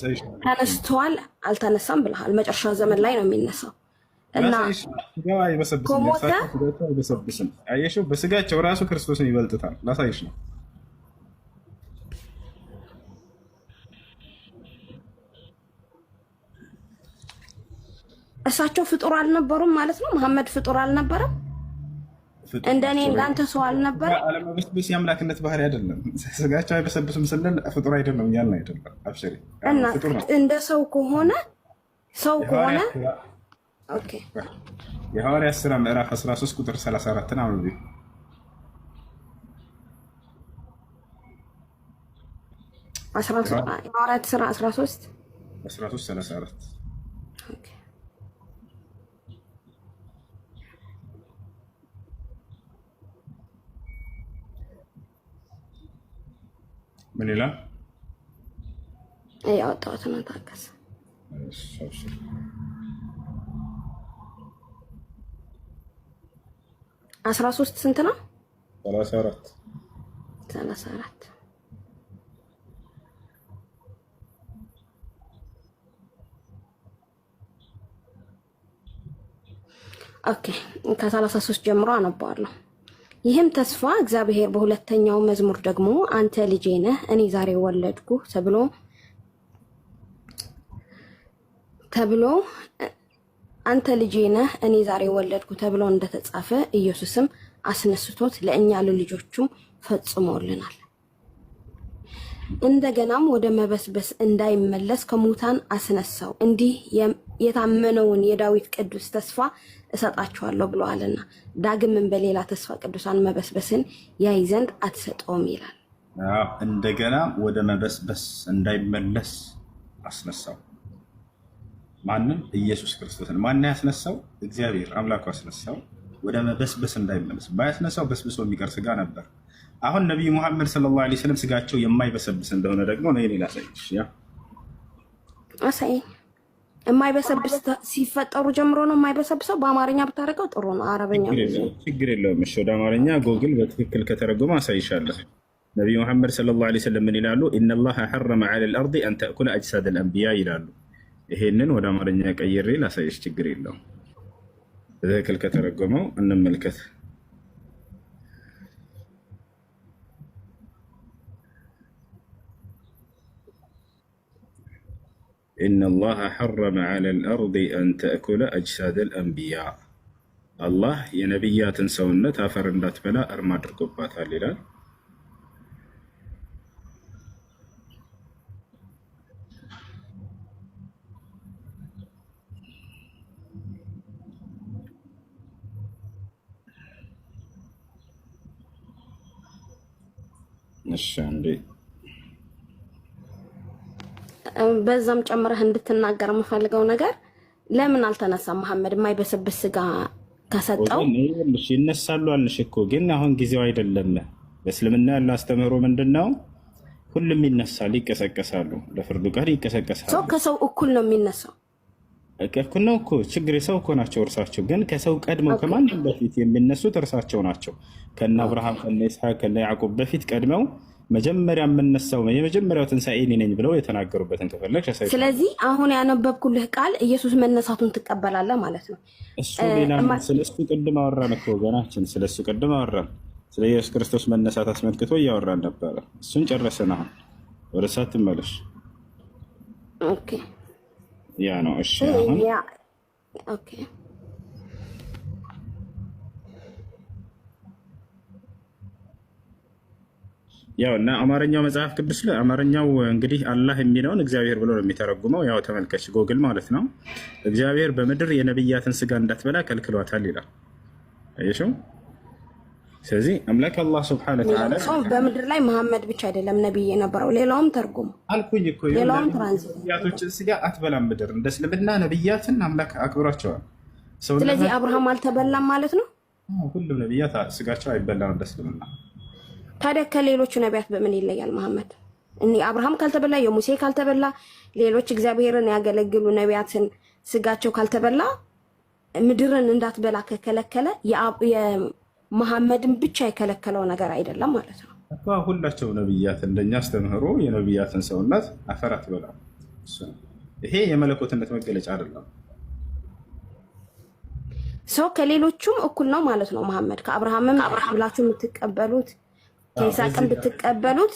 ተነስተዋል አልተነሳም ብለሃል። መጨረሻ ዘመን ላይ ነው የሚነሳው እና አይበሰብስም። አየሽው? በስጋቸው ራሱ ክርስቶስን ይበልጥታል። ላሳይሽ ነው። እሳቸው ፍጡር አልነበሩም ማለት ነው። መሐመድ ፍጡር አልነበረም። እንደኔ እንዳንተ ሰው አልነበረ። አለመበስበስ የአምላክነት ባህሪ አይደለም። ስጋቸው አይበሰብስም ስንል ፍጡር አይደለም እያልን አይደለም። አብሽሪ እና እንደ ሰው ከሆነ ኦኬ የሐዋርያት ሥራ ምዕራፍ 13 ቁጥር 34 ነው። አንብቢ። የሐዋርያት ሥራ 13 34 ኦኬ ምን ይላል? ያወጣሁት ነው። ታከስ 13 ስንት ነው? 34 ኦኬ ከ33 ጀምሮ አነባዋለሁ። ይህም ተስፋ እግዚአብሔር በሁለተኛው መዝሙር ደግሞ አንተ ልጄ ነህ እኔ ዛሬ ወለድኩ ተብሎ አንተ ልጄ ነህ እኔ ዛሬ ወለድኩ ተብሎ እንደተጻፈ ኢየሱስም አስነስቶት ለእኛ ለልጆቹም ፈጽሞልናል። እንደገናም ወደ መበስበስ እንዳይመለስ ከሙታን አስነሳው። እንዲህ የታመነውን የዳዊት ቅዱስ ተስፋ እሰጣቸዋለሁ ብለዋልና ዳግምን በሌላ ተስፋ ቅዱሳን መበስበስን ያይ ዘንድ አትሰጠውም ይላል። እንደገና ወደ መበስበስ እንዳይመለስ አስነሳው። ማንን? ኢየሱስ ክርስቶስን። ማን ያስነሳው? እግዚአብሔር አምላኩ አስነሳው። ወደ መበስበስ እንዳይመለስ። ባያስነሳው በስብሶ የሚቀር ስጋ ነበር። አሁን ነቢዩ ሙሐመድ ሰለላሁ ዐለይሂ ወሰለም ስጋቸው የማይበሰብስ እንደሆነ ደግሞ ነው ሌላ ሳይሽ አሳይ። የማይበሰብስ ሲፈጠሩ ጀምሮ ነው የማይበሰብሰው። በአማርኛ ብታደርገው ጥሩ ነው። አረበኛ ችግር የለውም። እሺ ወደ አማርኛ ጎግል በትክክል ከተረጎመ አሳይሻለሁ። ነቢዩ ሙሐመድ ሰለላሁ ዐለይሂ ወሰለም ምን ይላሉ? ኢነላሃ ሐረመ ዐለል አርዲ አን ተእኩለ አጅሳደል አንቢያ ይላሉ። ይሄንን ወደ አማርኛ ቀይሬ ላሳይሽ፣ ችግር የለውም። በትክክል ከተረጎመው እንመልከት። ኢነላሃ ሐረመ ዐለል አርዲ አን ተእኩለ አጅሳደል አንቢያ፣ አላህ የነቢያትን ሰውነት አፈር እንዳትበላ እርም አድርጎባታል ይላል። እሺ አንዴ በዛም ጨምረህ እንድትናገር የምፈልገው ነገር ለምን አልተነሳም? መሐመድ የማይበሰብስ ስጋ ከሰጠው ይነሳሉ አልሽ እኮ። ግን አሁን ጊዜው አይደለም። በእስልምና ያለው አስተምህሮ ምንድነው? ሁሉም ይነሳል፣ ይቀሰቀሳሉ። ለፍርዱ ቀን ይቀሰቀሳሉ። ሰው ከሰው እኩል ነው የሚነሳው። እኩል ነው እኮ። ችግር የሰው እኮ ናቸው እርሳቸው። ግን ከሰው ቀድመው ከማንም በፊት የሚነሱት እርሳቸው ናቸው። ከነ አብርሃም፣ ከነ ይስሐቅ፣ ከነ ያዕቆብ በፊት ቀድመው መጀመሪያ የምነሳው የመጀመሪያው ትንሣኤ እኔ ነኝ ብለው የተናገሩበትን ከፈለግሽ ያሳይ። ስለዚህ አሁን ያነበብኩልህ ቃል ኢየሱስ መነሳቱን ትቀበላለህ ማለት ነው። እሱ ሌላ ስለሱ ቅድም አወራን እኮ ገናችን። ስለሱ ቅድም አወራን። ስለ ኢየሱስ ክርስቶስ መነሳት አስመልክቶ እያወራን ነበረ። እሱን ጨረስን። አሁን ወደ እሳት ትመለሽ። ኦኬ ያ ነው። እሺ አሁን ኦኬ ያው እና አማርኛው መጽሐፍ ቅዱስ ላይ አማርኛው እንግዲህ አላህ የሚለውን እግዚአብሔር ብሎ ነው የሚተረጉመው። ያው ተመልከች ጎግል ማለት ነው። እግዚአብሔር በምድር የነብያትን ስጋ እንዳትበላ ከልክሏታል ይላል። አይሽው። ስለዚህ አምላክ አላህ Subhanahu Wa Ta'ala በምድር ላይ መሐመድ ብቻ አይደለም ነብይ የነበረው፣ ሌላውም ተርጉም አልኩኝ እኮ ሌላውም ትራንዚት ነብያቶችን ስጋ አትበላም ምድር። እንደ እስልምና ነብያትን አምላክ አክብሯቸዋል። ስለዚህ አብርሃም አልተበላም ማለት ነው። ሁሉም ነብያት ስጋቸው አይበላም እንደ እስልምና። ታዲያ ከሌሎቹ ነቢያት በምን ይለያል መሐመድ? እኔ አብርሃም ካልተበላ የሙሴ ካልተበላ ሌሎች እግዚአብሔርን ያገለግሉ ነቢያትን ስጋቸው ካልተበላ ምድርን እንዳትበላ ከከለከለ የመሐመድን ብቻ የከለከለው ነገር አይደለም ማለት ነው። ሁላቸው ነብያት እንደኛ አስተምህሮ የነብያትን ሰውነት አፈር አትበላም። ይሄ የመለኮትነት መገለጫ አይደለም። ሰው ከሌሎቹም እኩል ነው ማለት ነው። መሐመድ ከአብርሃምም ብላችሁ የምትቀበሉት ከይስሐቅም ብትቀበሉት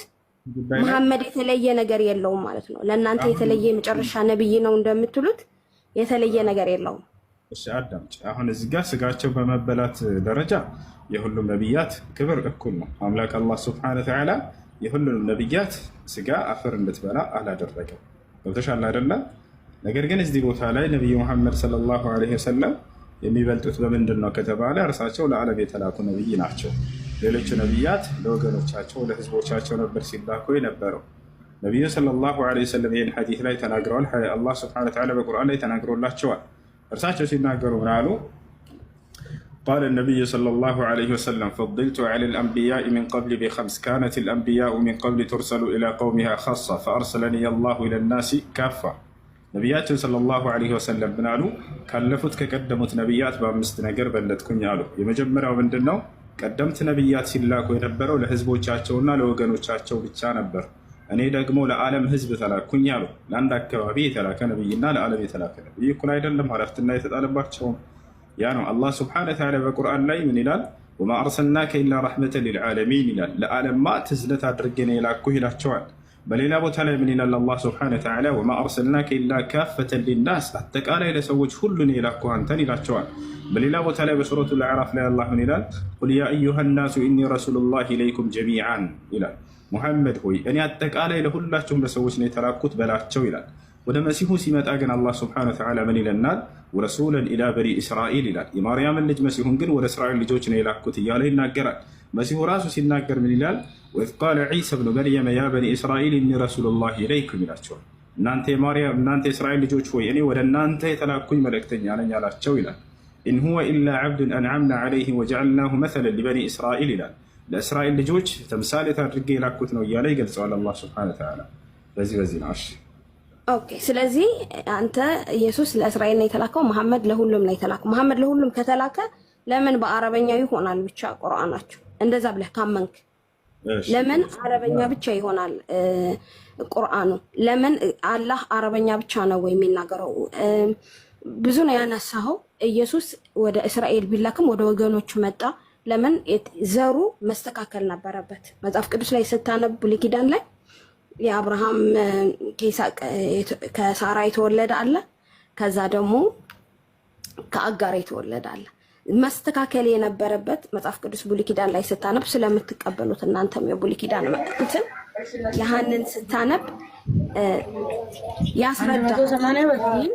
መሐመድ የተለየ ነገር የለውም ማለት ነው። ለእናንተ የተለየ የመጨረሻ ነብይ ነው እንደምትሉት የተለየ ነገር የለውም። እሺ አዳምጪ። አሁን እዚህ ጋር ስጋቸው በመበላት ደረጃ የሁሉም ነብያት ክብር እኩል ነው። አምላክ አላህ ሱብሓነሁ ወተዓላ የሁሉንም ነብያት ስጋ አፈር እንድትበላ አላደረገም። ገብቶሻል አይደለ? ነገር ግን እዚህ ቦታ ላይ ነብዩ መሐመድ ሰለላሁ ዐለይሂ ወሰለም የሚበልጡት በምንድን ነው ከተባለ እርሳቸው ለዓለም የተላኩ ነብይ ናቸው። ሌሎቹ ነብያት ለወገኖቻቸው ለህዝቦቻቸው ነበር ሲላኩ የነበረው። ነብዩ ሰለላሁ ዐለይሂ ወሰለም ይህን ሐዲስ ላይ ተናግረዋል። አላህ ሱብሓነሁ ወተዓላ በቁርአን ላይ ተናግሮላቸዋል። እርሳቸው ሲናገሩ ምን አሉ? قال النبي صلى الله عليه وسلم فضلت على الأنبياء من قبل بخمس كانت الأنبياء من قبل ترسل إلى قومها خاصة فأرسلني الله إلى الناس كافة ነቢያችን ሰለላሁ ዐለይሂ ወሰለም ምን አሉ? ካለፉት ከቀደሙት ነቢያት በአምስት ነገር በለጥኩኝ አሉ። የመጀመሪያው ምንድን ነው? ቀደምት ነቢያት ሲላኩ የነበረው ለህዝቦቻቸውና ለወገኖቻቸው ብቻ ነበር። እኔ ደግሞ ለዓለም ህዝብ ተላኩኝ አሉ። ለአንድ አካባቢ የተላከ ነቢይና ለዓለም የተላከ ነቢይ እኩል አይደለም፣ ኃላፊነትና የተጣለባቸውም ያ ነው። አላህ ሱብሓነሁ ወተዓላ በቁርአን ላይ ምን ይላል? ወማ አርሰልናከ ኢላ ረሕመተን ሊልዓለሚን ይላል። ለዓለምማ ትዝነት አድርጌ ነው የላኩህ ይላቸዋል። በሌላ ቦታ ላይ ምን ይላል አላህ ሱብሓነሁ ወተዓላ? ወማ አርሰልናከ ኢላ ካፈተን ሊናስ፣ አጠቃላይ ለሰዎች ሁሉ ነው የላኩህ አንተን ይላቸዋል። በሌላ ቦታ ላይ በሱረቱል አዕራፍ ላይ አላህ ምን ይላል? ቁል ያ አዩሃ ናሱ ኢኒ ረሱሉላሂ ኢለይኩም ጀሚዓን ይላል። ሙሐመድ ሆይ እኔ አጠቃላይ ለሁላችሁም ለሰዎች ነው የተላኩት በላቸው ይላል። ወደ መሲሁ ሲመጣ ግን አላህ ሱብሓነሁ ወተዓላ ምን ይለናል? ወረሱለን ኢላ በኒ እስራኤል ይላል። የማርያምን ልጅ መሲሁን ግን ወደ እስራኤል ልጆች ነው የላኩት እያለ ይናገራል። መሲሁ ራሱ ሲናገር ምን ይላል? ወኢዝ ቃለ ዒሳ ብኑ መርየም ያ በኒ እስራኤል ኢኒ ረሱሉላሂ ኢለይኩም ይላቸዋል። እናንተ የእስራኤል ልጆች ሆይ እኔ ወደ እናንተ የተላኩኝ መልእክተኛ ነኝ አላቸው ይላል። ኢን ሁወ ኢላ ዐብዱን አንዐምና ዐለይሂ ወጀዐልናሁ መሰለን ሊበኒ እስራኤል ይላል። ለእስራኤል ልጆች ተምሳሌት አድርጌ የላኩት ነው እያለ ይገልጸዋል አላህ ሱብሓነሁ ወተዓላ። በዚህ ነው። ኦኬ። ስለዚህ አንተ ኢየሱስ ለእስራኤል ነው የተላከው፣ መሐመድ ለሁሉም ነው የተላከው። መሐመድ ለሁሉም ከተላከ ለምን በአረበኛው ይሆናል ብቻ ቁርአናችሁ? እንደዛ ብለህ ካመንክ ለምን አረበኛ ብቻ ይሆናል ቁርአኑ? ለምን አላህ አረበኛ ብቻ ነው የሚናገረው? ብዙ ነው ያነሳኸው። ኢየሱስ ወደ እስራኤል ቢላክም ወደ ወገኖቹ መጣ። ለምን? ዘሩ መስተካከል ነበረበት። መጽሐፍ ቅዱስ ላይ ስታነብ ብሉይ ኪዳን ላይ የአብርሃም ከይስሐቅ ከሳራ የተወለደ አለ፣ ከዛ ደግሞ ከአጋር የተወለደ አለ። መስተካከል የነበረበት መጽሐፍ ቅዱስ ብሉይ ኪዳን ላይ ስታነብ ስለምትቀበሉት እናንተም የብሉይ ኪዳን መጥተን ያህንን ስታነብ ያስረዳል።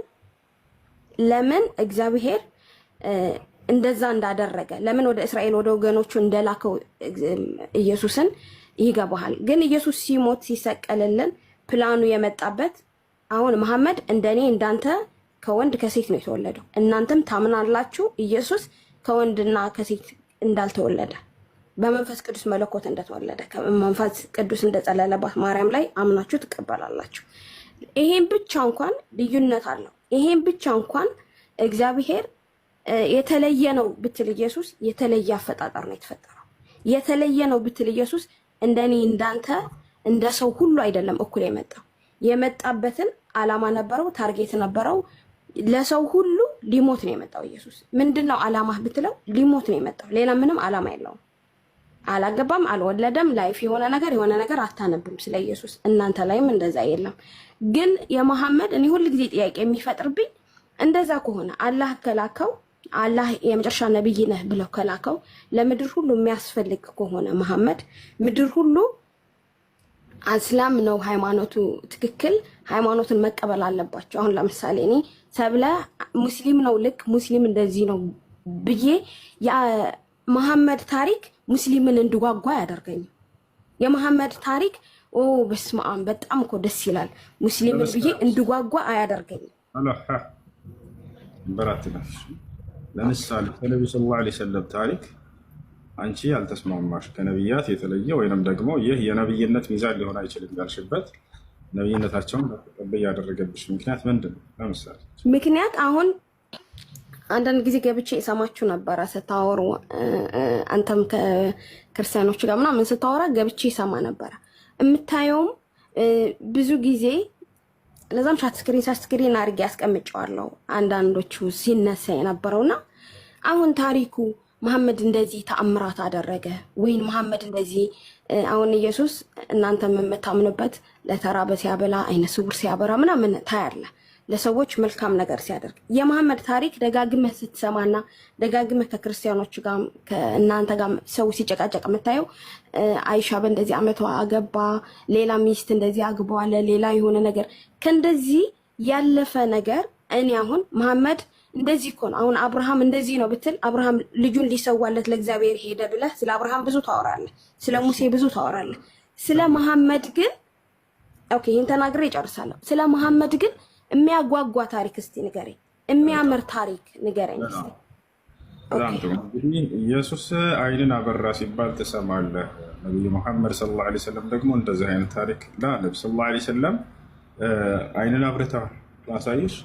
ለምን እግዚአብሔር እንደዛ እንዳደረገ፣ ለምን ወደ እስራኤል ወደ ወገኖቹ እንደላከው ኢየሱስን ይገባሃል። ግን ኢየሱስ ሲሞት ሲሰቀልልን ፕላኑ የመጣበት አሁን መሐመድ እንደኔ እንዳንተ ከወንድ ከሴት ነው የተወለደው። እናንተም ታምናላችሁ ኢየሱስ ከወንድና ከሴት እንዳልተወለደ፣ በመንፈስ ቅዱስ መለኮት እንደተወለደ፣ ከመንፈስ ቅዱስ እንደጸለለባት ማርያም ላይ አምናችሁ ትቀበላላችሁ። ይሄን ብቻ እንኳን ልዩነት አለው። ይሄን ብቻ እንኳን እግዚአብሔር የተለየ ነው ብትል ኢየሱስ የተለየ አፈጣጠር ነው የተፈጠረው። የተለየ ነው ብትል ኢየሱስ እንደኔ እንዳንተ እንደ ሰው ሁሉ አይደለም እኩል የመጣበትን ዓላማ ነበረው፣ ታርጌት ነበረው። ለሰው ሁሉ ሊሞት ነው የመጣው ኢየሱስ። ምንድነው ዓላማ ብትለው ሊሞት ነው የመጣው። ሌላ ምንም ዓላማ የለውም። አላገባም፣ አልወለደም። ላይፍ የሆነ ነገር አታነብም ስለ ኢየሱስ። እናንተ ላይም እንደዛ የለም። ግን የመሐመድ እኔ ሁሉ ጊዜ ጥያቄ የሚፈጥርብኝ እንደዛ ከሆነ አላህ ከላከው አላህ የመጨረሻ ነብይ ነህ ብለው ከላከው ለምድር ሁሉ የሚያስፈልግ ከሆነ መሐመድ ምድር ሁሉ እስላም ነው ሃይማኖቱ ትክክል፣ ሃይማኖትን መቀበል አለባቸው። አሁን ለምሳሌ እኔ ሰብለ ሙስሊም ነው ልክ ሙስሊም እንደዚህ ነው ብዬ የመሐመድ ታሪክ ሙስሊምን እንድጓጓ ያደርገኝ። የመሐመድ ታሪክ በስመ አብ በጣም እኮ ደስ ይላል ሙስሊምን ብዬ እንድጓጓ አያደርገኝም። ለምሳሌ ከነቢዩ ሰለላሁ ዐለይሂ ወሰለም ታሪክ አንቺ ያልተስማማሽ ከነቢያት የተለየ ወይንም ደግሞ ይህ የነቢይነት ሚዛን ሊሆን አይችልም ያልሽበት ነቢይነታቸውን ተቀበል ያደረገብሽ ምክንያት ምንድን ነው? ለምሳሌ ምክንያት አሁን አንዳንድ ጊዜ ገብቼ እሰማችሁ ነበረ ስታወሩ፣ አንተም ከክርስቲያኖች ጋር ምናምን ስታወራ ገብቼ እሰማ ነበረ። የምታየውም ብዙ ጊዜ ለዛም ሻት ስክሪን አድርጌ ያስቀምጨዋለሁ አንዳንዶቹ ሲነሳ የነበረውና አሁን ታሪኩ መሐመድ እንደዚህ ተአምራት አደረገ ወይን መሐመድ እንደዚህ አሁን ኢየሱስ እናንተ የምታምኑበት ለተራበ ሲያበላ አይነ ስውር ሲያበራ ምናምን ታያለ፣ ለሰዎች መልካም ነገር ሲያደርግ የመሐመድ ታሪክ ደጋግመህ ስትሰማና ደጋግመህ ከክርስቲያኖች ጋር ከእናንተ ጋር ሰው ሲጨቃጨቅ የምታየው አይሻ በእንደዚህ አመቷ አገባ፣ ሌላ ሚስት እንደዚህ አግባዋለ፣ ሌላ የሆነ ነገር ከእንደዚህ ያለፈ ነገር እኔ አሁን መሐመድ እንደዚህ እኮ ነው አሁን አብርሃም እንደዚህ ነው ብትል አብርሃም ልጁን ሊሰዋለት ለእግዚአብሔር ሄደ ብለህ ስለ አብርሃም ብዙ ታወራለህ፣ ስለ ሙሴ ብዙ ታወራለህ። ስለ መሐመድ ግን ኦኬ ይሄን ተናግሬ እጨርሳለሁ። ስለ መሐመድ ግን የሚያጓጓ ታሪክ እስቲ ንገረኝ፣ የሚያምር ታሪክ ንገረኝ እስቲ። በጣም ጥሩ። እንግዲህ ኢየሱስ አይንን አበራ ሲባል ትሰማለህ። ነብዩ መሐመድ ሰለላሁ ዐለይሂ ወሰለም ደግሞ እንደዚህ አይነት ታሪክ ለነብዩ ሰለላሁ ዐለይሂ ወሰለም አይንን አብርተዋል። ላሳይሽ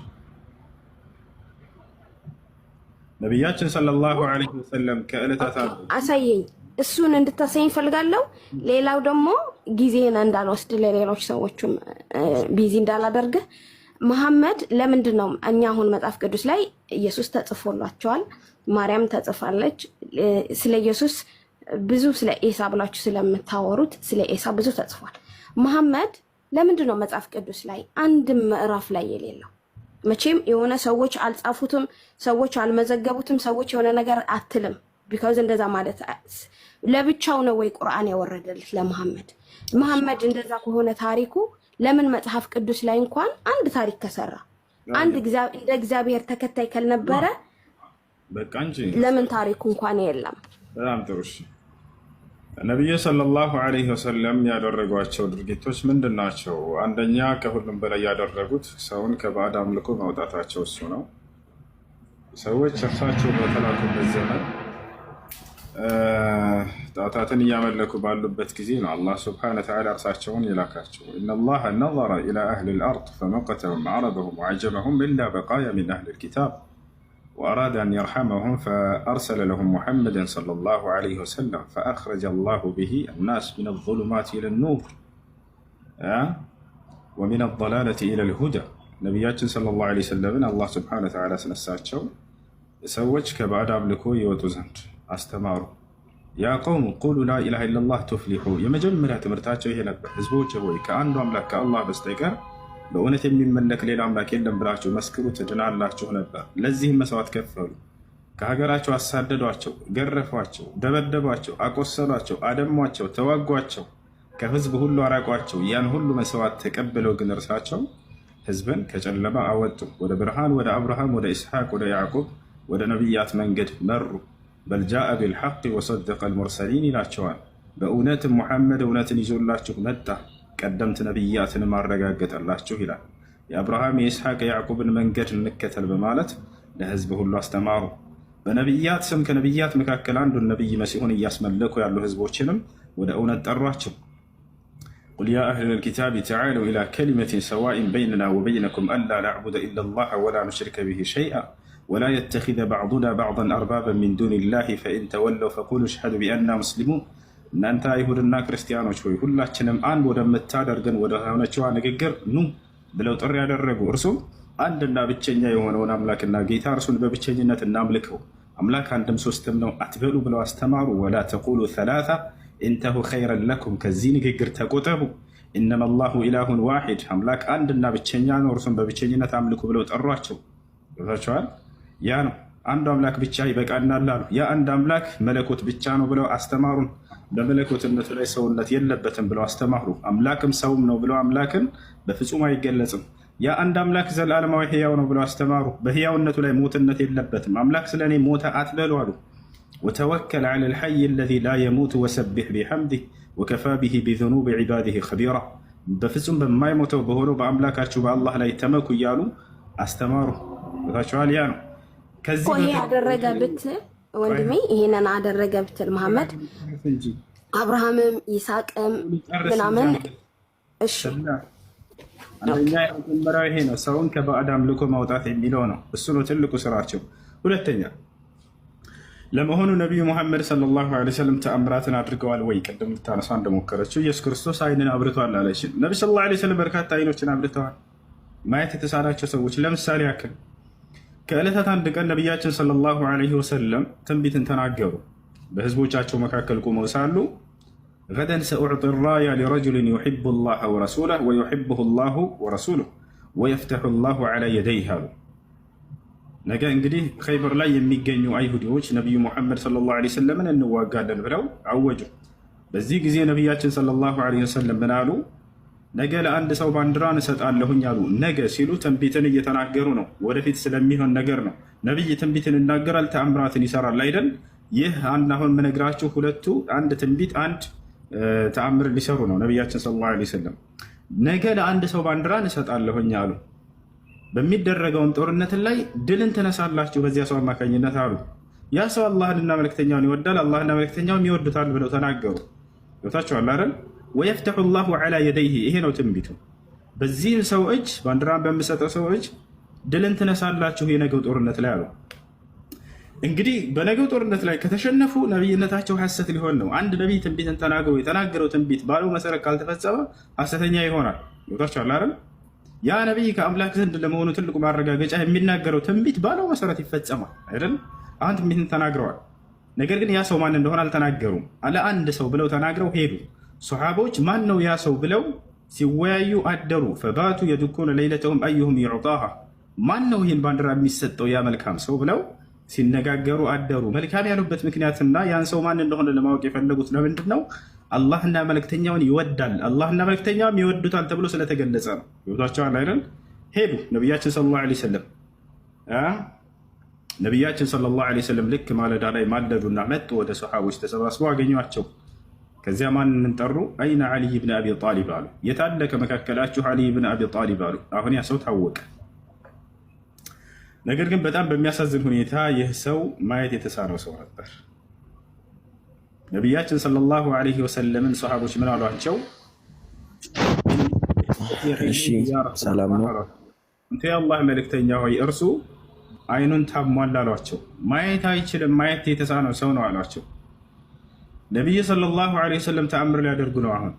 ነብያችን ሰለላሁ ዐለይሂ ወሰለም ከዕለታት አሳየኝ፣ እሱን እንድታሳየኝ ፈልጋለሁ። ሌላው ደግሞ ጊዜን እንዳልወስድ ለሌሎች ሰዎችም ቢዚ እንዳላደርግ መሐመድ ለምንድን ነው እኛ አሁን መጽሐፍ ቅዱስ ላይ ኢየሱስ ተጽፎላቸዋል፣ ማርያም ተጽፋለች። ስለ ኢየሱስ ብዙ ስለ ኢሳ ብላችሁ ስለምታወሩት ስለ ኢሳ ብዙ ተጽፏል። መሐመድ ለምንድን ነው መጽሐፍ ቅዱስ ላይ አንድ ምዕራፍ ላይ የሌለው? መቼም የሆነ ሰዎች አልጻፉትም፣ ሰዎች አልመዘገቡትም፣ ሰዎች የሆነ ነገር አትልም። ቢካዝ እንደዛ ማለት ለብቻው ነው ወይ ቁርአን ያወረደልህ ለመሐመድ? መሐመድ እንደዛ ከሆነ ታሪኩ ለምን መጽሐፍ ቅዱስ ላይ እንኳን አንድ ታሪክ ከሰራ አንድ እንደ እግዚአብሔር ተከታይ ካልነበረ በቃ እንጂ ለምን ታሪኩ እንኳን የለም? በጣም ጥሩ። ነብዩ ሰለላሁ ዐለይሂ ወሰለም ያደረጓቸው ድርጊቶች ምንድናቸው? አንደኛ ከሁሉም በላይ ያደረጉት ሰውን ከባዕድ አምልኮ ማውጣታቸው እሱ ነው። ሰዎች እርሳቸው በተላኩበት ዘመን ጣዖታትን እያመለኩ ባሉበት ጊዜ ነው አላህ ሱብሓነሁ ወተዓላ እርሳቸውን የላካቸው። ኢነላህ ነዘረ ኢላ አህሊል አርድ ፈመቀተሁም አረበሁም ወዐጀመሁም ኢላ በቃያ ሚን አህሊል ኪታብ وأراد أن يرحمهم فأرسل لهم محمدا صلى الله عليه وسلم فأخرج الله به الناس من الظلمات إلى النور ومن الضلالة إلى الهدى نبياتنا صلى الله عليه وسلم الله سبحانه وتعالى سنساتشو سوج كبعد أملكو يوتوزند أستمارو يا قوم قولوا لا إله إلا الله تفلحوا يمجمرها تمرتاتشو هي نبه حزبوش هوي كأنه أملك الله بستيقر በእውነት የሚመለክ ሌላ አምላክ የለም ብላችሁ መስክሩ ትድናላችሁ ነበር። ለዚህም መስዋዕት ከፈሉ። ከሀገራቸው አሳደዷቸው፣ ገረፏቸው፣ ደበደቧቸው፣ አቆሰሏቸው፣ አደሟቸው፣ ተዋጓቸው፣ ከህዝብ ሁሉ አራቋቸው። ያን ሁሉ መስዋዕት ተቀብለው ግን እርሳቸው ህዝብን ከጨለማ አወጡ፣ ወደ ብርሃን፣ ወደ አብርሃም፣ ወደ ኢስሐቅ፣ ወደ ያዕቁብ፣ ወደ ነቢያት መንገድ መሩ። በልጃአ ቢልሐቅ ወሰደቀ አልሙርሰሊን ይላቸዋል። በእውነትም ሙሐመድ እውነትን ይዞላችሁ መጣ፣ ቀደምት ነብያትን ማረጋገጠላችሁ ይላል። የአብርሃም የኢስሐቅ የያዕቁብን መንገድ እንከተል በማለት ለህዝብ ሁሉ አስተማሩ። በነብያት ስም ከነብያት መካከል አንዱን ነብይ መሲሁን እያስመለኩ ያሉ ህዝቦችንም ወደ እውነት ጠሯቸው። ቁል ያ አህለል ኪታቢ ተዓለው ኢላ ከሊመቲን ሰዋኢን በይነና ወበይነኩም አላ ነዕቡደ ኢለላህ ወላ ኑሽሪከ ቢሂ ሸይአ ወላ የተኺዘ ባዕዱና ባዕዳን አርባበን ሚን ዱኒላህ ፈኢን ተወለው ፈቁሉ አሽሀዱ ቢአና ሙስሊሙን። እናንተ አይሁድና ክርስቲያኖች ሆይ ሁላችንም አንድ ወደምታደርገን ወደ ሆነችዋ ንግግር ኑ ብለው ጥሪ ያደረጉ። እርሱም አንድና ብቸኛ የሆነውን አምላክና ጌታ እርሱን በብቸኝነት እናምልከው፣ አምላክ አንድም ሶስትም ነው አትበሉ ብለው አስተማሩ። ወላ ተቁሉ ሰላሳ ኢንተሁ ኸይረን ለኩም፣ ከዚህ ንግግር ተቆጠቡ። ኢነማ አላሁ ኢላሁን ዋሂድ፣ አምላክ አንድና ብቸኛ ነው እርሱን በብቸኝነት አምልኩ ብለው ጠሯቸው። ገብታችኋል? ያ ነው አንዱ አምላክ ብቻ ይበቃናል አሉ። ያ አንድ አምላክ መለኮት ብቻ ነው ብለው አስተማሩን። በመለኮትነቱ ላይ ሰውነት የለበትም ብለው አስተማሩ። አምላክም ሰውም ነው ብለው አምላክን በፍጹም አይገለጽም። ያ አንድ አምላክ ዘላለማዊ ህያው ነው ብለው አስተማሩ። በህያውነቱ ላይ ሞትነት የለበትም። አምላክ ስለኔ ሞተ አትበሉ አሉ። ወተወከል ዐለል ሐይ አለዚ ላ የሙት ወሰቢሕ ቢሐምዲህ ወከፋ ቢሂ ቢዙኑቢ ዒባዲህ ኸቢራ፣ በፍጹም በማይሞተው በሆነው በአምላካችሁ በአላህ ላይ ተመኩ እያሉ አስተማሩ። ታችኋል። ያ ነው ከዚህ ያደረገ ብትል ወንድሜ ይሄንን አደረገ ብትል መሐመድ አብርሃምም ይስሐቅም ምናምን እሺ፣ አንደኛ የመጀመሪያው ይሄ ነው፣ ሰውን ከባዕድ አምልኮ ማውጣት የሚለው ነው። እሱ ነው ትልቁ ስራቸው። ሁለተኛ ለመሆኑ ነቢዩ ሙሐመድ ሰለላሁ ዐለይሂ ወሰለም ተአምራትን አድርገዋል ወይ? ቅድም ልታነሳ እንደሞከረችው ኢየሱስ ክርስቶስ አይንን አብርቷል አለችን። ነቢ ሰለላሁ ዐለይሂ ወሰለም በርካታ አይኖችን አብርተዋል። ማየት የተሳናቸው ሰዎች ለምሳሌ ያክል ከዕለታት አንድ ቀን ነቢያችን ሰለላሁ ዐለይሂ ወሰለም ትንቢትን ተናገሩ። በህዝቦቻቸው መካከል ቆመው ሳሉ ገደን ሰኡዕጢ ራያ ሊረጁሊን ዩሒቡ ላህ ወረሱለህ ወዩሒቡሁ ላሁ ወረሱሉህ ወየፍተሑ ላሁ ዐላ የደይህ አሉ። ነገ እንግዲህ ኸይበር ላይ የሚገኙ አይሁዲዎች ነቢዩ ሙሐመድ ሰለላሁ ዐለይሂ ወሰለምን እንዋጋለን ብለው አወጁ። በዚህ ጊዜ ነቢያችን ሰለላሁ ዐለይሂ ወሰለም ምን አሉ? ነገ ለአንድ ሰው ባንዲራን እሰጣለሁኝ አሉ። ነገ ሲሉ ትንቢትን እየተናገሩ ነው። ወደፊት ስለሚሆን ነገር ነው። ነቢይ ትንቢትን ይናገራል፣ ተአምራትን ይሰራል አይደል? ይህ አሁን የምነግራችሁ ሁለቱ አንድ ትንቢት አንድ ተአምር ሊሰሩ ነው። ነቢያችን ሰለላሁ ዐለይሂ ወሰለም ነገ ለአንድ ሰው ባንዲራን እሰጣለሁኝ አሉ። በሚደረገውም ጦርነት ላይ ድልን ትነሳላችሁ በዚያ ሰው አማካኝነት አሉ። ያ ሰው አላህንና መልእክተኛውን ይወዳል፣ አላህና መልእክተኛውን ይወዱታል ብለው ተናገሩ። ገብታችኋል አይደል? ወየፍተሑ ላሁ ዐላ የደይህ፣ ይሄ ነው ትንቢቱ። በዚህ ሰው እጅ ባንዲራን በሚሰጠው ሰው እጅ ድልን ትነሳላችሁ የነገው ጦርነት ላይ አሉ። እንግዲህ በነገው ጦርነት ላይ ከተሸነፉ ነቢይነታቸው ሐሰት ሊሆን ነው። አንድ ነቢይ ትንቢትን ተናግሮ የተናገረው ትንቢት ባለው መሰረት ካልተፈጸመ ሐሰተኛ ይሆናል። ገብታችኋል አይደል? ያ ነቢይ ከአምላክ ዘንድ ለመሆኑ ትልቁ ማረጋገጫ የሚናገረው ትንቢት ባለው መሰረት ይፈጸማል አይደል? አሁን ትንቢትን ተናግረዋል። ነገር ግን ያ ሰው ማን እንደሆነ አልተናገሩም። አለ አንድ ሰው ብለው ተናግረው ሄዱ። ሶሓቦች ማን ነው ያ ሰው ብለው ሲወያዩ አደሩ። ፈባቱ የድኩነ ለይለተሁም አዩሁም ዩዕጣሃ፣ ማን ነው ይህን ባንዲራ የሚሰጠው ያ መልካም ሰው ብለው ሲነጋገሩ አደሩ። መልካም ያሉበት ምክንያትና ያን ሰው ማን እንደሆነ ለማወቅ የፈለጉት ለምንድን ነው? አላህና መልእክተኛውን ይወዳል፣ አላህና መልእክተኛውም ይወዱታል ተብሎ ስለተገለጸ ነው። ይወዷቸዋል አይደል? ሄዱ ነቢያችን ሰለላሁ ዐለይሂ ወሰለም ነቢያችን ሰለላሁ ዐለይሂ ወሰለም ልክ ማለዳ ላይ ማለዱና መጡ። ወደ ሶሓቦች ተሰባስበው አገኟቸው። ከዚያ ማንን ጠሩ? አይነ ዓሊይ ብን አቢ ጣሊብ አሉ። የታለ ከመካከላችሁ ዓሊይ ብን አቢ ጣሊብ አሉ። አሁን ያ ሰው ታወቀ። ነገር ግን በጣም በሚያሳዝን ሁኔታ ይህ ሰው ማየት የተሳነው ሰው ነበር። ነቢያችን ሰለላሁ ዐለይሂ ወሰለምን ሶሓቦች ምን አሏቸው? ሰላም ነው እንተ የአላህ መልእክተኛ ሆይ እርሱ አይኑን ታሟል አሏቸው። ማየት አይችልም፣ ማየት የተሳነው ሰው ነው አሏቸው። ነቢይ ሰለላሁ ዐለይሂ ወሰለም ተአምር ሊያደርጉ ነው። አሁን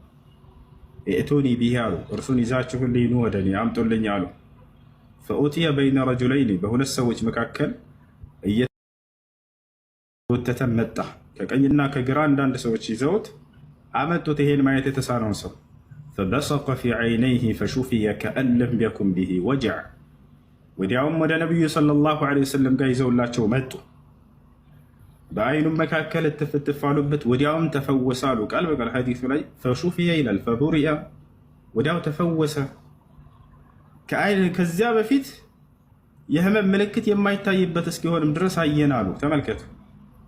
እቱኒ ቢሂ አሉ። እርሱን ይዛችሁልኝ ኑ ወደ እኔ አምጡልኝ አሉ። ፈኡትየ በይነ ረጁለይኒ፣ በሁለት ሰዎች መካከል እየተጎተተ መጣ። ከቀኝና ከግራ አንዳንድ ሰዎች ይዘውት አመጡት ይሄን ማየት የተሳነውን ሰው። ፈበሰቀ ፊ ዐይነይሂ ፈሹፊየ ከአን ለም የኩን ቢሂ ወጀዕ። ወዲያውም ወደ ነቢዩ ሰለላሁ ዐለይሂ ወሰለም ጋር ይዘውላቸው መጡ። በአይኑም መካከል እትፍትፍ አሉበት። ወዲያውም ተፈወሰ አሉ። ቃል በቃል ሐዲሱ ላይ ፈሹፊየ ይላል፣ ፈቡሪአ፣ ወዲያው ተፈወሰ። ከዚያ በፊት የህመም ምልክት የማይታይበት እስኪሆንም ድረስ አየን አሉ። ተመልከቱ።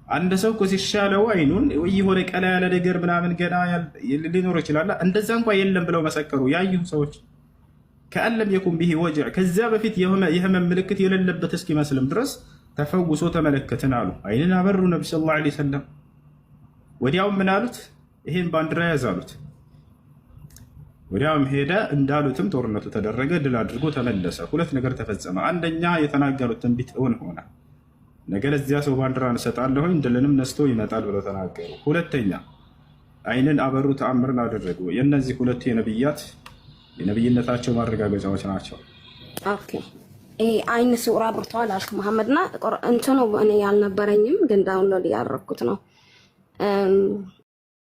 አንድ ሰው እኮ ሲሻለው አይኑን የሆነ ቀላ ያለ ነገር ምናምን ገና ሊኖር ይችላል። እንደዛ እንኳ የለም ብለው መሰከሩ ያዩ ሰዎች። ከአን ለም የኩን ቢሂ ወጅዕ፣ ከዚያ በፊት የህመም ምልክት የሌለበት እስኪመስልም ድረስ ተፈውሶ ተመለከትን አሉ። አይንን አበሩ ነቢ ሰለላሁ ዐለይሂ ወሰለም። ወዲያውም ምን አሉት? ይሄን ባንዲራ ያዝ አሉት። ወዲያውም ሄደ። እንዳሉትም ጦርነቱ ተደረገ። ድል አድርጎ ተመለሰ። ሁለት ነገር ተፈጸመ። አንደኛ የተናገሩት ትንቢት እውን ሆነ። ነገ ለዚያ ሰው ባንዲራን እሰጣለሁኝ ድልንም ነስቶ ይመጣል ብለው ተናገሩ። ሁለተኛ አይንን አበሩ፣ ተአምርን አደረጉ። የእነዚህ ሁለቱ የነቢይነታቸው ማረጋገጫዎች ናቸው። ኦኬ አይን ስውራ አብርተዋል አልክ መሐመድና እንትኑ እኔ ያልነበረኝም ግን ዳውንሎድ ያደረኩት ነው።